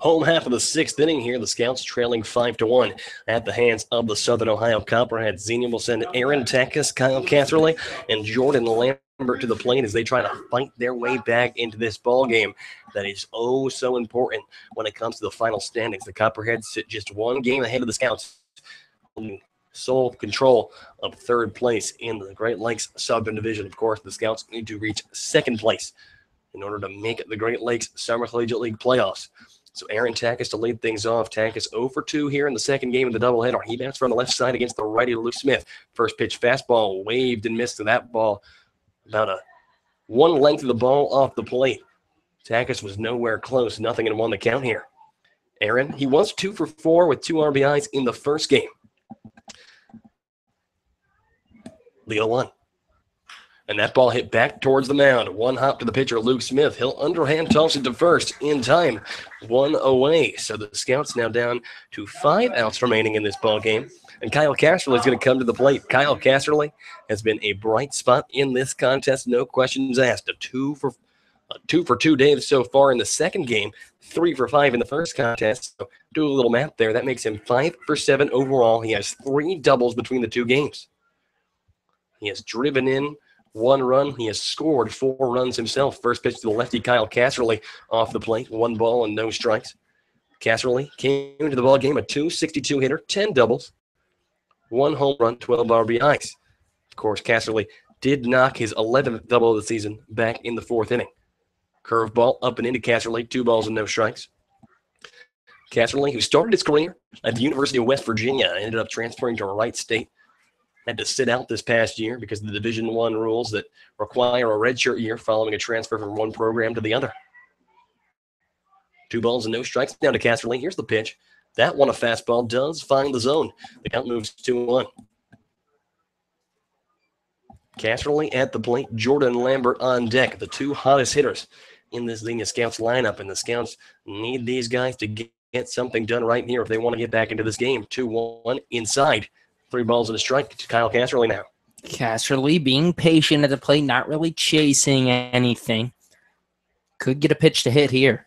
Home half of the 6th inning here. The Scouts trailing 5-1 at the hands of the Southern Ohio Copperheads. Xenia will send Aaron Takis, Kyle Catherley, and Jordan Lambert to the plate as they try to fight their way back into this ball game that is oh so important when it comes to the final standings. The Copperheads sit just one game ahead of the Scouts, sole control of 3rd place in the Great Lakes Southern Division. Of course, the Scouts need to reach 2nd place in order to make the Great Lakes Summer Collegiate League playoffs. So Aaron Takis to lead things off. Takis 0 for 2 here in the 2nd game of the doubleheader. He bats from the left side against the righty Luke Smith. First pitch fastball waved and missed to that ball. About one length of the ball off the plate. Takis was nowhere close. Nothing and 1 the count here. Aaron, he was 2 for 4 with 2 RBIs in the first game. The 0-1. And that ball hit back towards the mound. One hop to the pitcher, Luke Smith. He'll underhand toss it to first in time. 1 away. So the Scouts now down to 5 outs remaining in this ball game. And Kyle Casterly is going to come to the plate. Kyle Casterly has been a bright spot in this contest, no questions asked. A 2 for 2 day so far in the 2nd game, 3 for 5 in the first contest. So do a little math there. That makes him 5 for 7 overall. He has 3 doubles between the 2 games. He has driven in 1 run. He has scored 4 runs himself. First pitch to the lefty, Kyle Casterly, off the plate. 1 ball and no strikes. Casterly came into the ball game a .262 hitter, 10 doubles, 1 home run, 12 RBIs. Of course, Casterly did knock his 11th double of the season back in the 4th inning. Curveball up and into Casterly, 2 balls and no strikes. Casterly, who started his career at the University of West Virginia, ended up transferring to Wright State. Had to sit out this past year because of the Division I rules that require a redshirt year following a transfer from one program to the other. 2 balls and no strikes now to Casterly. Here's the pitch. That one, a fastball, does find the zone. The count moves 2-1. Casterly at the plate, Jordan Lambert on deck, the 2 hottest hitters in this Xenia Scouts lineup, and the Scouts need these guys to get something done right here if they want to get back into this game. 2-1 inside. 3 balls and a strike to Kyle Casterly now. Casterly being patient at the plate, not really chasing anything. Could get a pitch to hit here.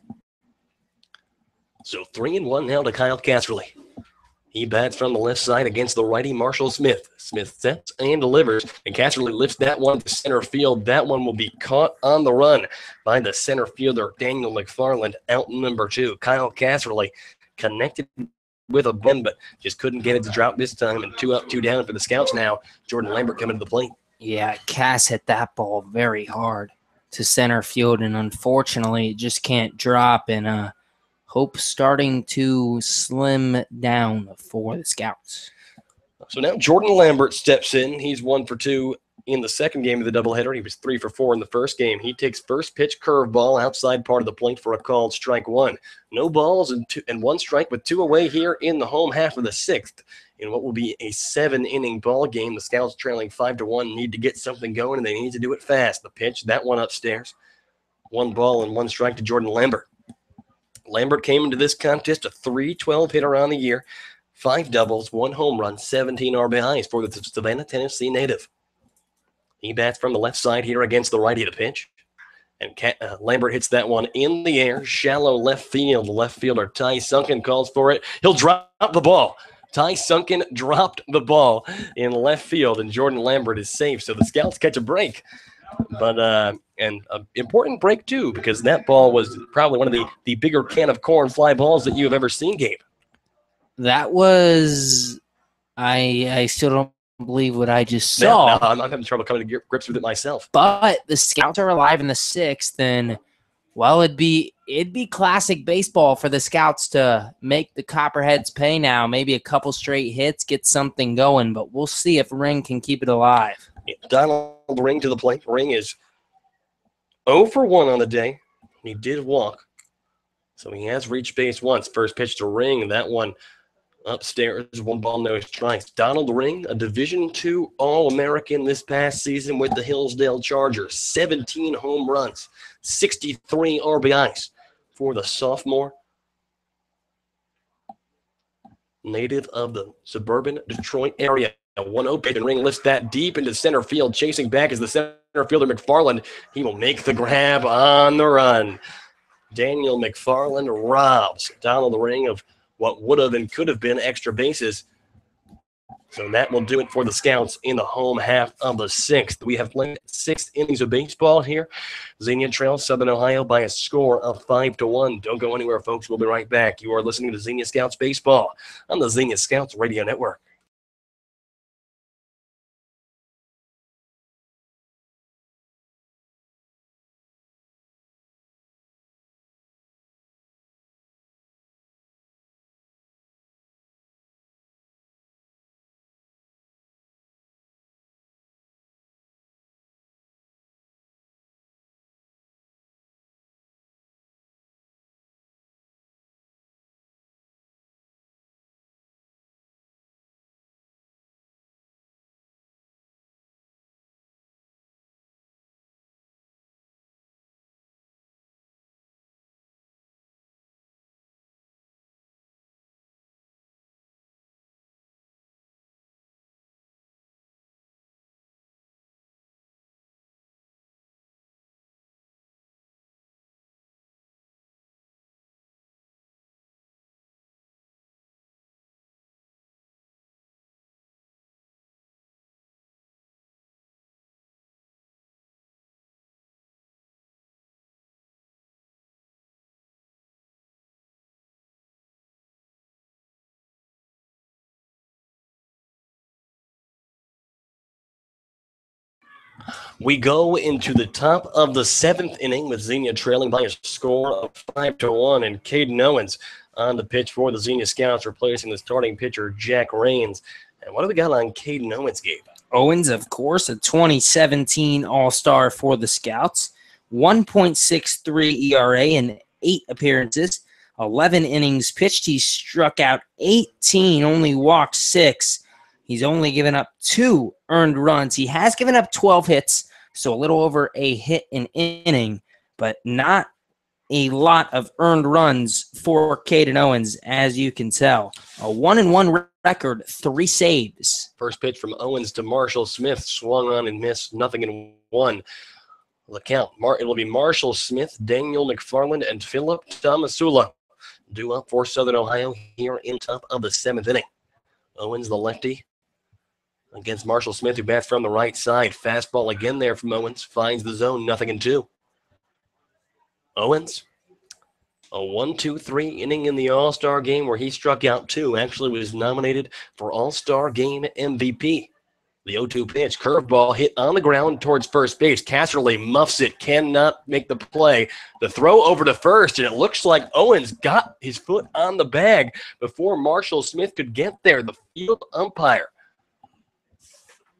So 3-1 now to Kyle Casterly. He bats from the left side against the righty Marshall Smith. Smith sets and delivers, and Casterly lifts that one to center field. That one will be caught on the run by the center fielder, Daniel McFarland, out number 2. Kyle Casterly connected with a bend, but just couldn't get it to drop this time, and 2 up, 2 down for the Scouts now. Jordan Lambert coming to the plate. Yeah, Cass hit that ball very hard to center field, and unfortunately it just can't drop, and hope starting to slim down for the Scouts. So now Jordan Lambert steps in. He's 1 for 2 in the 2nd game of the doubleheader. He was 3 for 4 in the first game. He takes first pitch curveball outside part of the plate for a called strike 1. No balls and 1 strike with 2 away here in the home half of the 6th. In what will be a 7-inning ball game, the Scouts trailing 5-1 need to get something going, and they need to do it fast. The pitch, that one upstairs. 1 ball and 1 strike to Jordan Lambert. Lambert came into this contest a .312 hitter on the year, 5 doubles, 1 home run, 17 RBIs for the Savannah, Tennessee native. He bats from the left side here against the righty to pitch. And Lambert hits that one in the air, shallow left field. The left fielder, Ty Sunken, calls for it. He'll drop the ball. Ty Sunken dropped the ball in left field, and Jordan Lambert is safe. So the Scouts catch a break. But and an important break, too, because that ball was probably one of the bigger can of corn fly balls that you have ever seen, Gabe. That was – I still don't believe what I just saw. No, I'm having trouble coming to grips with it myself. But the Scouts are alive in the 6th, and well, it'd be classic baseball for the Scouts to make the Copperheads pay now. Maybe a couple straight hits, get something going, but we'll see if Ring can keep it alive. Donald Ring to the plate. Ring is 0 for 1 on the day. He did walk, so he has reached base once. First pitch to Ring, that one upstairs, 1 ball, no strikes. Donald Ring, a Division II All-American this past season with the Hillsdale Chargers. 17 home runs, 63 RBIs for the sophomore. Native of the suburban Detroit area. A 1-0 pitch, and Ring lifts that deep into center field. Chasing back is the center fielder, McFarland. He will make the grab on the run. Daniel McFarland robs down the ring of what would have and could have been extra bases. So that will do it for the Scouts in the home half of the sixth. We have played 6 innings of baseball here. Xenia trails Southern Ohio by a score of 5-1. Don't go anywhere, folks. We'll be right back. You are listening to Xenia Scouts Baseball on the Xenia Scouts Radio Network. We go into the top of the 7th inning with Xenia trailing by a score of 5-1, and Caden Owens on the pitch for the Xenia Scouts, replacing the starting pitcher, Jack Rains. And what do we got on Caden Owens, Gabe? Owens, of course, a 2017 All-Star for the Scouts. 1.63 ERA in 8 appearances, 11 innings pitched. He struck out 18, only walked 6. He's only given up 2 earned runs. He has given up 12 hits, so a little over a hit an inning, but not a lot of earned runs for Caden Owens, as you can tell. A 1-1 record, 3 saves. First pitch from Owens to Marshall Smith, swung on and missed, 0-1. The count. It will be Marshall Smith, Daniel McFarland, and Philip Tomasula due up for Southern Ohio here in top of the 7th inning. Owens, the lefty, against Marshall Smith, who bats from the right side. Fastball again there from Owens. Finds the zone, 0-2. Owens, a 1-2-3 inning in the All-Star game where he struck out 2. Actually was nominated for All-Star Game MVP. The 0-2 pitch, curveball hit on the ground towards first base. Casserly muffs it, cannot make the play. The throw over to first, and it looks like Owens got his foot on the bag before Marshall Smith could get there. The field umpire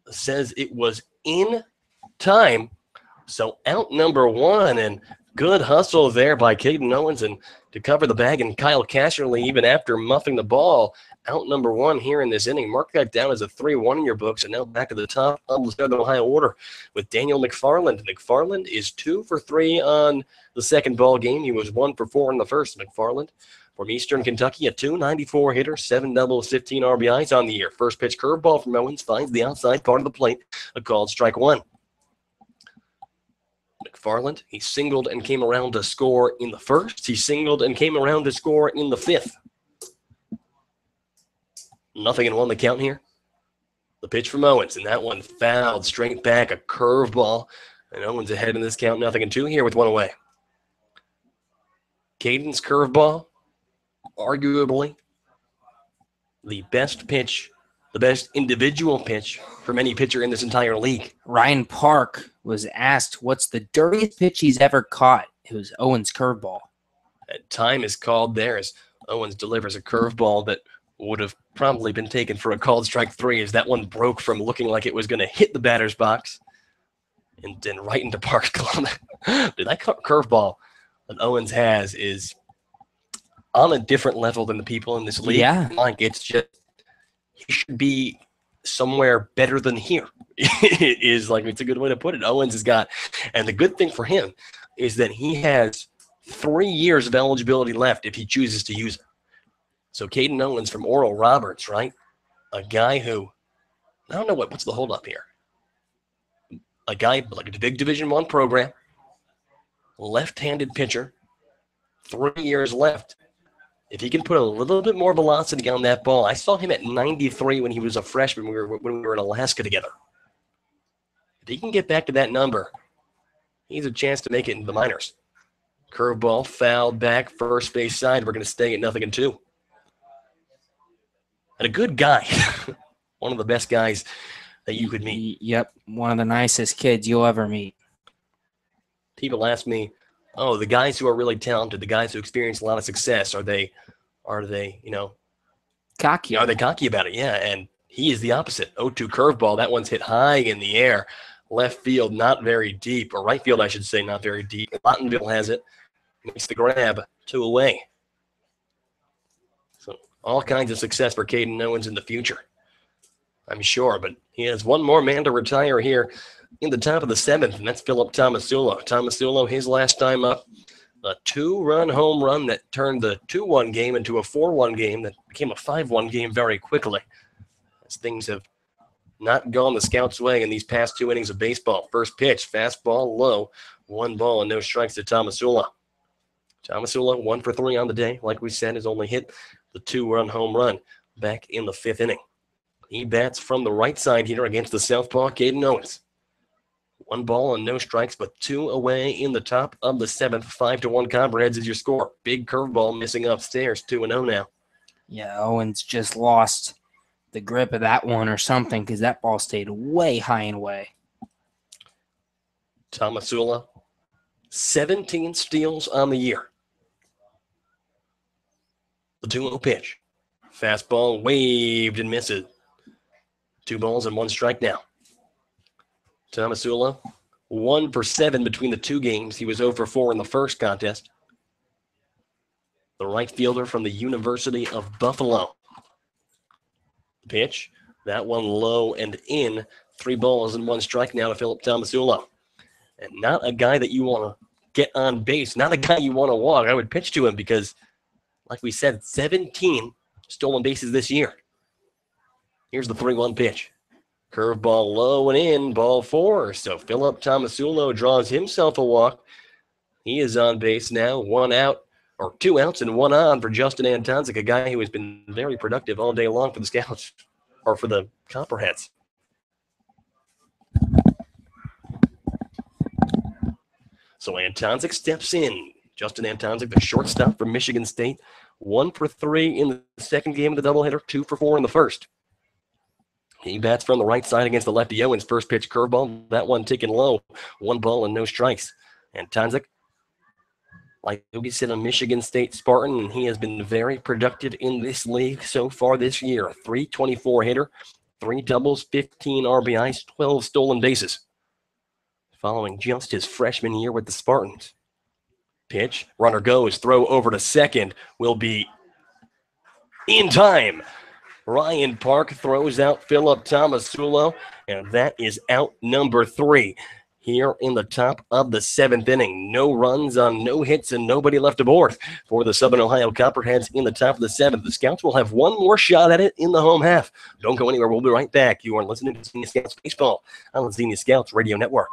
says it was in time. So out number 1, and good hustle there by Caden Owens and to cover the bag, and Kyle Casserly, even after muffing the ball, out number 1 here in this inning. Mark that down as a 3-1 in your books, and now back to the top of the Southern Ohio order with Daniel McFarland. McFarland is 2 for 3 on the second ball game. He was 1 for 4 in the first. McFarland from Eastern Kentucky, a .294 hitter, 7 doubles, 15 RBIs on the year. First pitch curveball from Owens finds the outside part of the plate, a called strike 1. McFarland, he singled and came around to score in the first. He singled and came around to score in the 5th. 0-1 the count here. The pitch from Owens, and that one fouled straight back, a curveball. And Owens ahead in this count, 0-2 here with 1 away. Caden's curveball, arguably the best pitch, the best individual pitch from any pitcher in this entire league. Ryan Park was asked what's the dirtiest pitch he's ever caught. It was Owens' curveball. And time is called there as Owens delivers a curveball that would have probably been taken for a called strike 3, as that one broke from looking like it was going to hit the batter's box and then right into Park's glove. Dude, that curveball that Owens has is on a different level than the people in this league. Yeah. Like, it's just, he should be somewhere better than here. It is, like, it's a good way to put it. Owens has got, and the good thing for him is that he has 3 years of eligibility left if he chooses to use it. So Caden Owens from Oral Roberts, right? A guy who, I don't know what's the holdup here. A guy like a big Division I program, left-handed pitcher, 3 years left. If he can put a little bit more velocity on that ball, I saw him at 93 when he was a freshman when we were in Alaska together. If he can get back to that number, he has a chance to make it in the minors. Curveball, fouled back, first base side. We're going to stay at 0-2. And a good guy. One of the best guys that you could meet. Yep, one of the nicest kids you'll ever meet. People ask me, oh, the guys who are really talented, the guys who experience a lot of success, are they, Cocky. are they cocky about it? Yeah, and he is the opposite. 0-2 curveball. That one's hit high in the air. Left field, not very deep, or right field, I should say, not very deep. Lottonville has it. Makes the grab, 2 away. So all kinds of success for Caden Owens in the future, I'm sure. But he has one more man to retire here in the top of the 7th, and that's Philip Tomasulo. Tomasulo, his last time up, a 2-run home run that turned the 2-1 game into a 4-1 game that became a 5-1 game very quickly, as things have not gone the Scouts' way in these past 2 innings of baseball. First pitch, fastball low, 1 ball and no strikes to Tomasulo. Tomasulo 1 for 3 on the day. Like we said, has only hit the 2-run home run back in the 5th inning. He bats from the right side here against the southpaw, Caden Owens. 1 ball and no strikes, but 2 away in the top of the 7th. 5-1 Copperheads is your score. Big curveball missing upstairs, 2-0 now. Yeah, Owens just lost the grip of that one or something because that ball stayed way high and away. Tomasulo, 17 steals on the year. The 2-0 pitch. Fastball waved and misses. 2 balls and 1 strike now. Tomasulo, 1 for 7 between the 2 games. He was 0 for 4 in the first contest. The right fielder from the University of Buffalo. Pitch. That one low and in. 3 balls and 1 strike now to Philip Tomasulo. And not a guy that you want to get on base. Not a guy you want to walk. I would pitch to him because, like we said, 17 stolen bases this year. Here's the 3-1 pitch. Curveball low and in, ball 4. So Philip Tomasulo draws himself a walk. He is on base now, 1 out, or 2 outs and 1 on for Justin Antonzik, a guy who has been very productive all day long for the Scouts, or for the Copperheads. So Antonzik steps in. Justin Antonzik, the shortstop from Michigan State, 1 for 3 in the second game of the doubleheader, 2 for 4 in the first. He bats from the right side against the lefty Owens. First pitch curveball, that one ticking low. 1 ball and no strikes. Antonzik, like we said, a Michigan State Spartan, and he has been very productive in this league so far this year. A .324 hitter, 3 doubles, 15 RBIs, 12 stolen bases. Following just his freshman year with the Spartans. Pitch, runner goes, throw over to second, will be in time. Ryan Park throws out Philip Tomasulo, and that is out number 3 here in the top of the 7th inning. No runs on no hits and nobody left aboard for the Southern Ohio Copperheads in the top of the 7th. The Scouts will have one more shot at it in the home half. Don't go anywhere. We'll be right back. You are listening to Xenia Scouts Baseball on the Xenia Scouts Radio Network.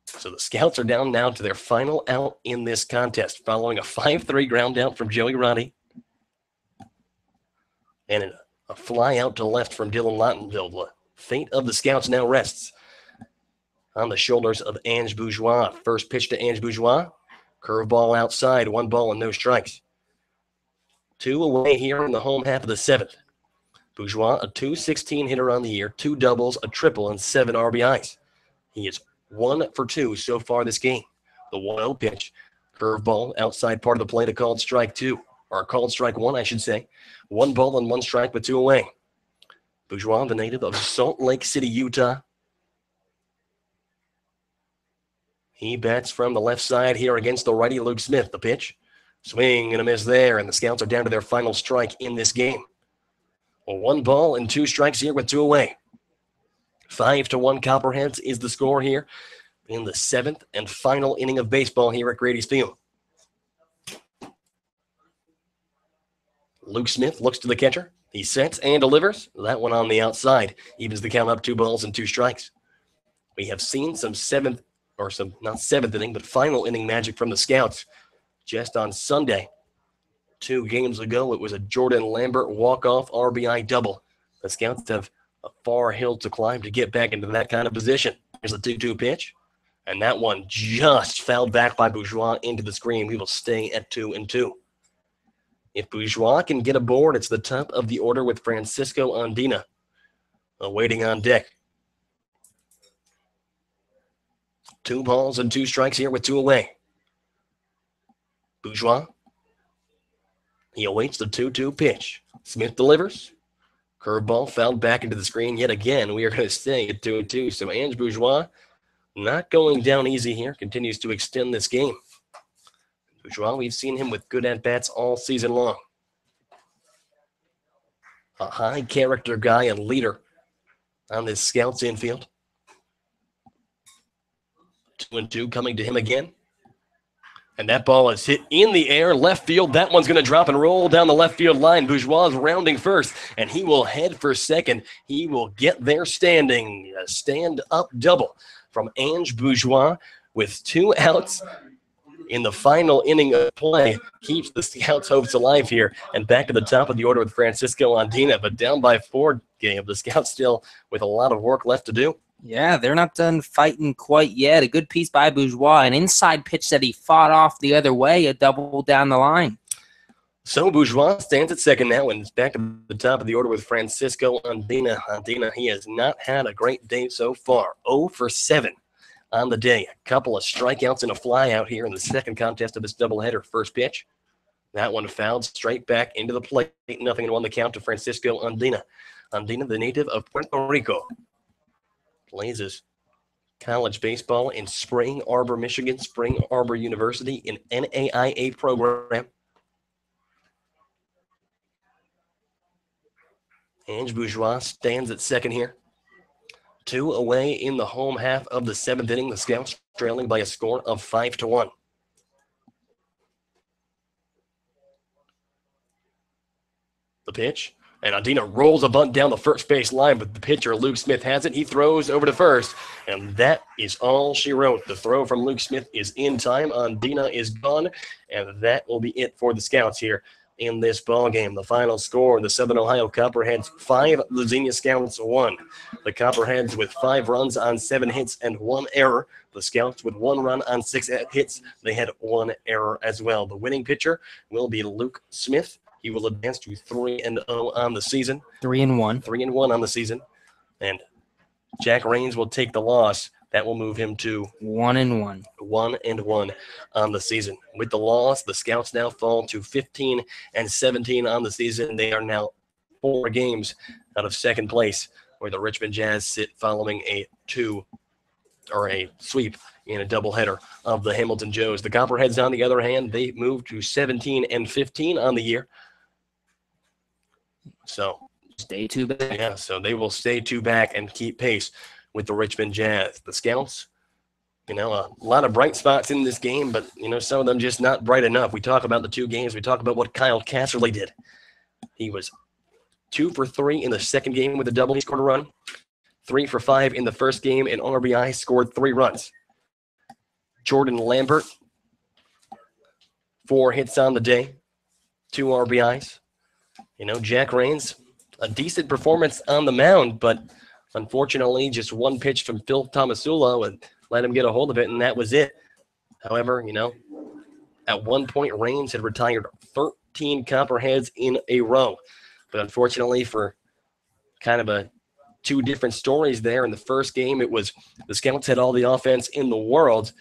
So the Scouts are down now to their final out in this contest following a 5-3 ground out from Joey Roddy and a fly out to left from Dylan Lottenville. The fate of the Scouts now rests on the shoulders of Ange Bourgeois. First pitch to Ange Bourgeois. Curveball outside, 1 ball and no strikes. 2 away here in the home half of the 7th. Bourgeois, a .216 hitter on the year, 2 doubles, a triple, and 7 RBIs. He is 1 for 2 so far this game. The 1-0 pitch, curveball outside part of the plate, a called strike 2, or a called strike 1, I should say. 1 ball and 1 strike, but 2 away. Bourgeois, the native of Salt Lake City, Utah. He bats from the left side here against the righty Luke Smith. The pitch, swing and a miss there, and the Scouts are down to their final strike in this game. Well, 1 ball and 2 strikes here with 2 away. 5-1 Copperheads is the score here in the 7th and final inning of baseball here at Grady's Field. Luke Smith looks to the catcher. He sets and delivers. That one on the outside evens the count up, 2 balls and 2 strikes. We have seen some not 7th inning, but final inning magic from the Scouts just on Sunday. 2 games ago, it was a Jordan Lambert walk-off RBI double. The Scouts have a far hill to climb to get back into that kind of position. Here's a 2-2 pitch, and that one just fouled back by Bourgeois into the screen. We will stay at 2-2. If Bourgeois can get aboard, it's the top of the order with Francisco Andina waiting on deck. 2 balls and 2 strikes here with 2 away. Bourgeois. He awaits the 2-2 pitch. Smith delivers. Curveball fouled back into the screen yet again. We are going to stay at 2-2. So Ange Bourgeois not going down easy here. Continues to extend this game. Bourgeois, we've seen him with good at-bats all season long. A high-character guy and leader on this Scouts infield. 2-2 coming to him again. And that ball is hit in the air, left field. That one's going to drop and roll down the left field line. Bourgeois is rounding first, and he will head for second. He will get there standing. A stand-up double from Ange Bourgeois with 2 outs in the final inning of play. Keeps the Scouts' hopes alive here. And back to the top of the order with Francisco Andina, but down by 4, Gabe. The Scouts still with a lot of work left to do. Yeah, they're not done fighting quite yet. A good piece by Bourgeois. An inside pitch that he fought off the other way, a double down the line. So Bourgeois stands at second now and is back to the top of the order with Francisco Andina. Andina, he has not had a great day so far. 0 for 7 on the day. A couple of strikeouts and a fly out here in the second contest of this doubleheader. First pitch. That one fouled straight back into the plate. 0-1 on the count to Francisco Andina. Andina, the native of Puerto Rico. Plays his college baseball in Spring Arbor, Michigan, Spring Arbor University in NAIA program. Ange Bourgeois stands at second here. 2 away in the home half of the 7th inning. The Scouts trailing by a score of 5-1. The pitch. And Andina rolls a bunt down the first base line, but the pitcher, Luke Smith, has it. He throws over to first, and that is all she wrote. The throw from Luke Smith is in time. Andina is gone, and that will be it for the Scouts here in this ball game. The final score, the Southern Ohio Copperheads 5, the Xenia Scouts 1. The Copperheads with 5 runs on 7 hits and 1 error. The Scouts with 1 run on 6 hits. They had 1 error as well. The winning pitcher will be Luke Smith. He will advance to 3-0 on the season. 3-1. 3-1 on the season. And Jack Raines will take the loss. That will move him to 1-1. 1-1 on the season. With the loss, the Scouts now fall to 15-17 on the season. They are now 4 games out of second place, where the Richmond Jazz sit following a sweep in a doubleheader of the Hamilton Joes. The Copperheads, on the other hand, they move to 17-15 on the year. So stay 2 back. Yeah, so they will stay 2 back and keep pace with the Richmond Jazz. The Scouts, a lot of bright spots in this game, but, some of them just not bright enough. We talk about the 2 games. We talk about what Kyle Casserly did. He was 2 for 3 in the second game with a double. He scored a run. 3 for 5 in the first game, and RBI, scored 3 runs. Jordan Lambert, 4 hits on the day, 2 RBIs. Jack Rains, a decent performance on the mound, but unfortunately just one pitch from Phil Tomasulo and let him get a hold of it, and that was it. However, at one point, Rains had retired 13 Copperheads in a row. But unfortunately, for kind of two different stories there, in the first game, it was the Scouts had all the offense in the world,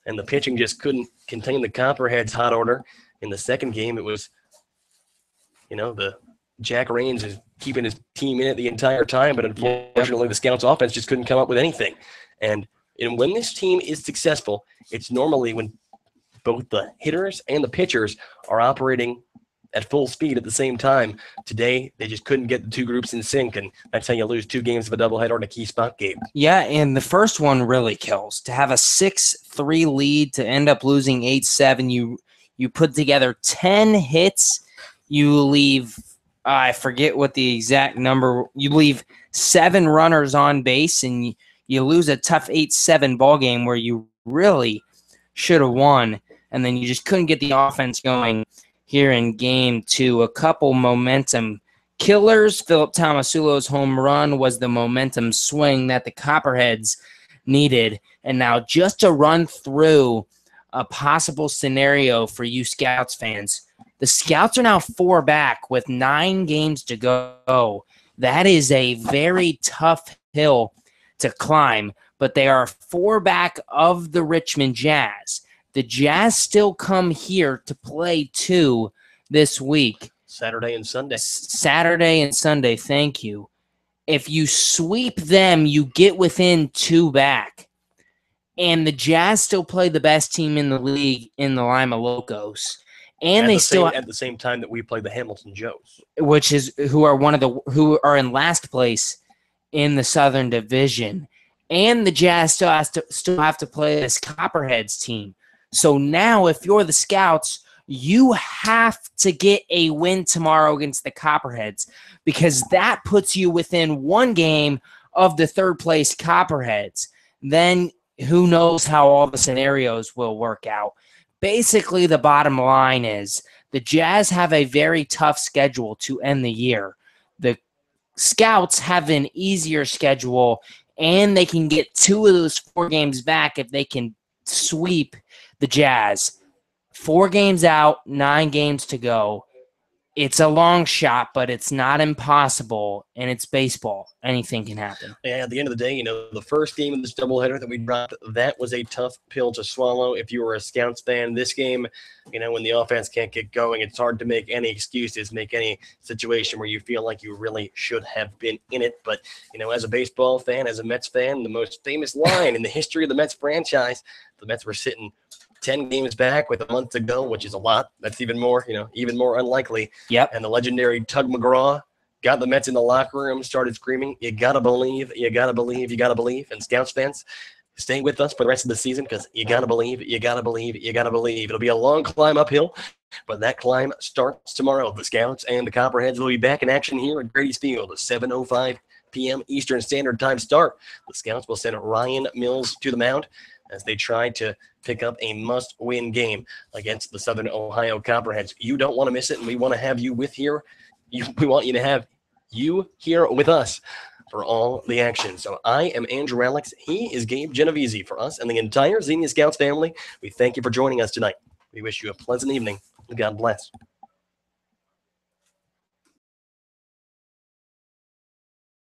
and the pitching just couldn't contain the Copperheads' hot order. In the second game, it was, the Jack Rains is keeping his team in it the entire time, but unfortunately, the Scouts' offense just couldn't come up with anything. And when this team is successful, it's normally when both the hitters and the pitchers are operating at full speed at the same time. Today, they just couldn't get the two groups in sync, and that's how you lose 2 games of a doubleheader in a key spot game. Yeah, and the first one really kills. To have a 6-3 lead, to end up losing 8-7, you put together 10 hits, you leave, I forget what the exact number, you leave 7 runners on base, and you lose a tough 8-7 ball game where you really should have won, and then you just couldn't get the offense going here in game 2. A couple momentum killers. Philip Tomasulo's home run was the momentum swing that the Copperheads needed. And now just to run through a possible scenario for you Scouts fans, the Scouts are now 4 back with 9 games to go. That is a very tough hill to climb, but they are 4 back of the Richmond Jazz. The Jazz still come here to play 2 this week. Saturday and Sunday. Saturday and Sunday, thank you. If you sweep them, you get within 2 back. And the Jazz still play the best team in the league in the Lima Locos. And they still at the same time that we play the Hamilton Joes, who are in last place in the Southern Division. And the Jazz still have to play this Copperheads team. So now, if you're the Scouts, you have to get a win tomorrow against the Copperheads, because that puts you within 1 game of the 3rd place Copperheads. Then who knows how all the scenarios will work out. Basically, the bottom line is the Jazz have a very tough schedule to end the year. The Scouts have an easier schedule, and they can get 2 of those 4 games back if they can sweep the Jazz. 4 games out, 9 games to go. It's a long shot, but it's not impossible, and it's baseball. Anything can happen. Yeah, at the end of the day, the first game of this doubleheader that we dropped, that was a tough pill to swallow if you were a Scouts fan. This game, when the offense can't get going, it's hard to make any excuses, make any situation where you feel like you really should have been in it. But, as a baseball fan, as a Mets fan, the most famous line in the history of the Mets franchise, the Mets were sitting 10 games back with a month to go, which is a lot. That's even more, even more unlikely. Yep. And the legendary Tug McGraw got the Mets in the locker room, started screaming, "You gotta believe, you gotta believe, you gotta believe." And Scouts fans, stay with us for the rest of the season, because you gotta believe, you gotta believe, you gotta believe. It'll be a long climb uphill, but that climb starts tomorrow. The Scouts and the Copperheads will be back in action here at Grady's Field, a 7:05 p.m. Eastern Standard Time start. The Scouts will send Ryan Mills to the mound as they try to pick up a must-win game against the Southern Ohio Copperheads. You don't want to miss it, and we want to have you with here. We want you to have you here with us for all the action. So I am Andrew Alix. He is Gabe Genovesi. For us and the entire Xenia Scouts family, we thank you for joining us tonight. We wish you a pleasant evening. God bless.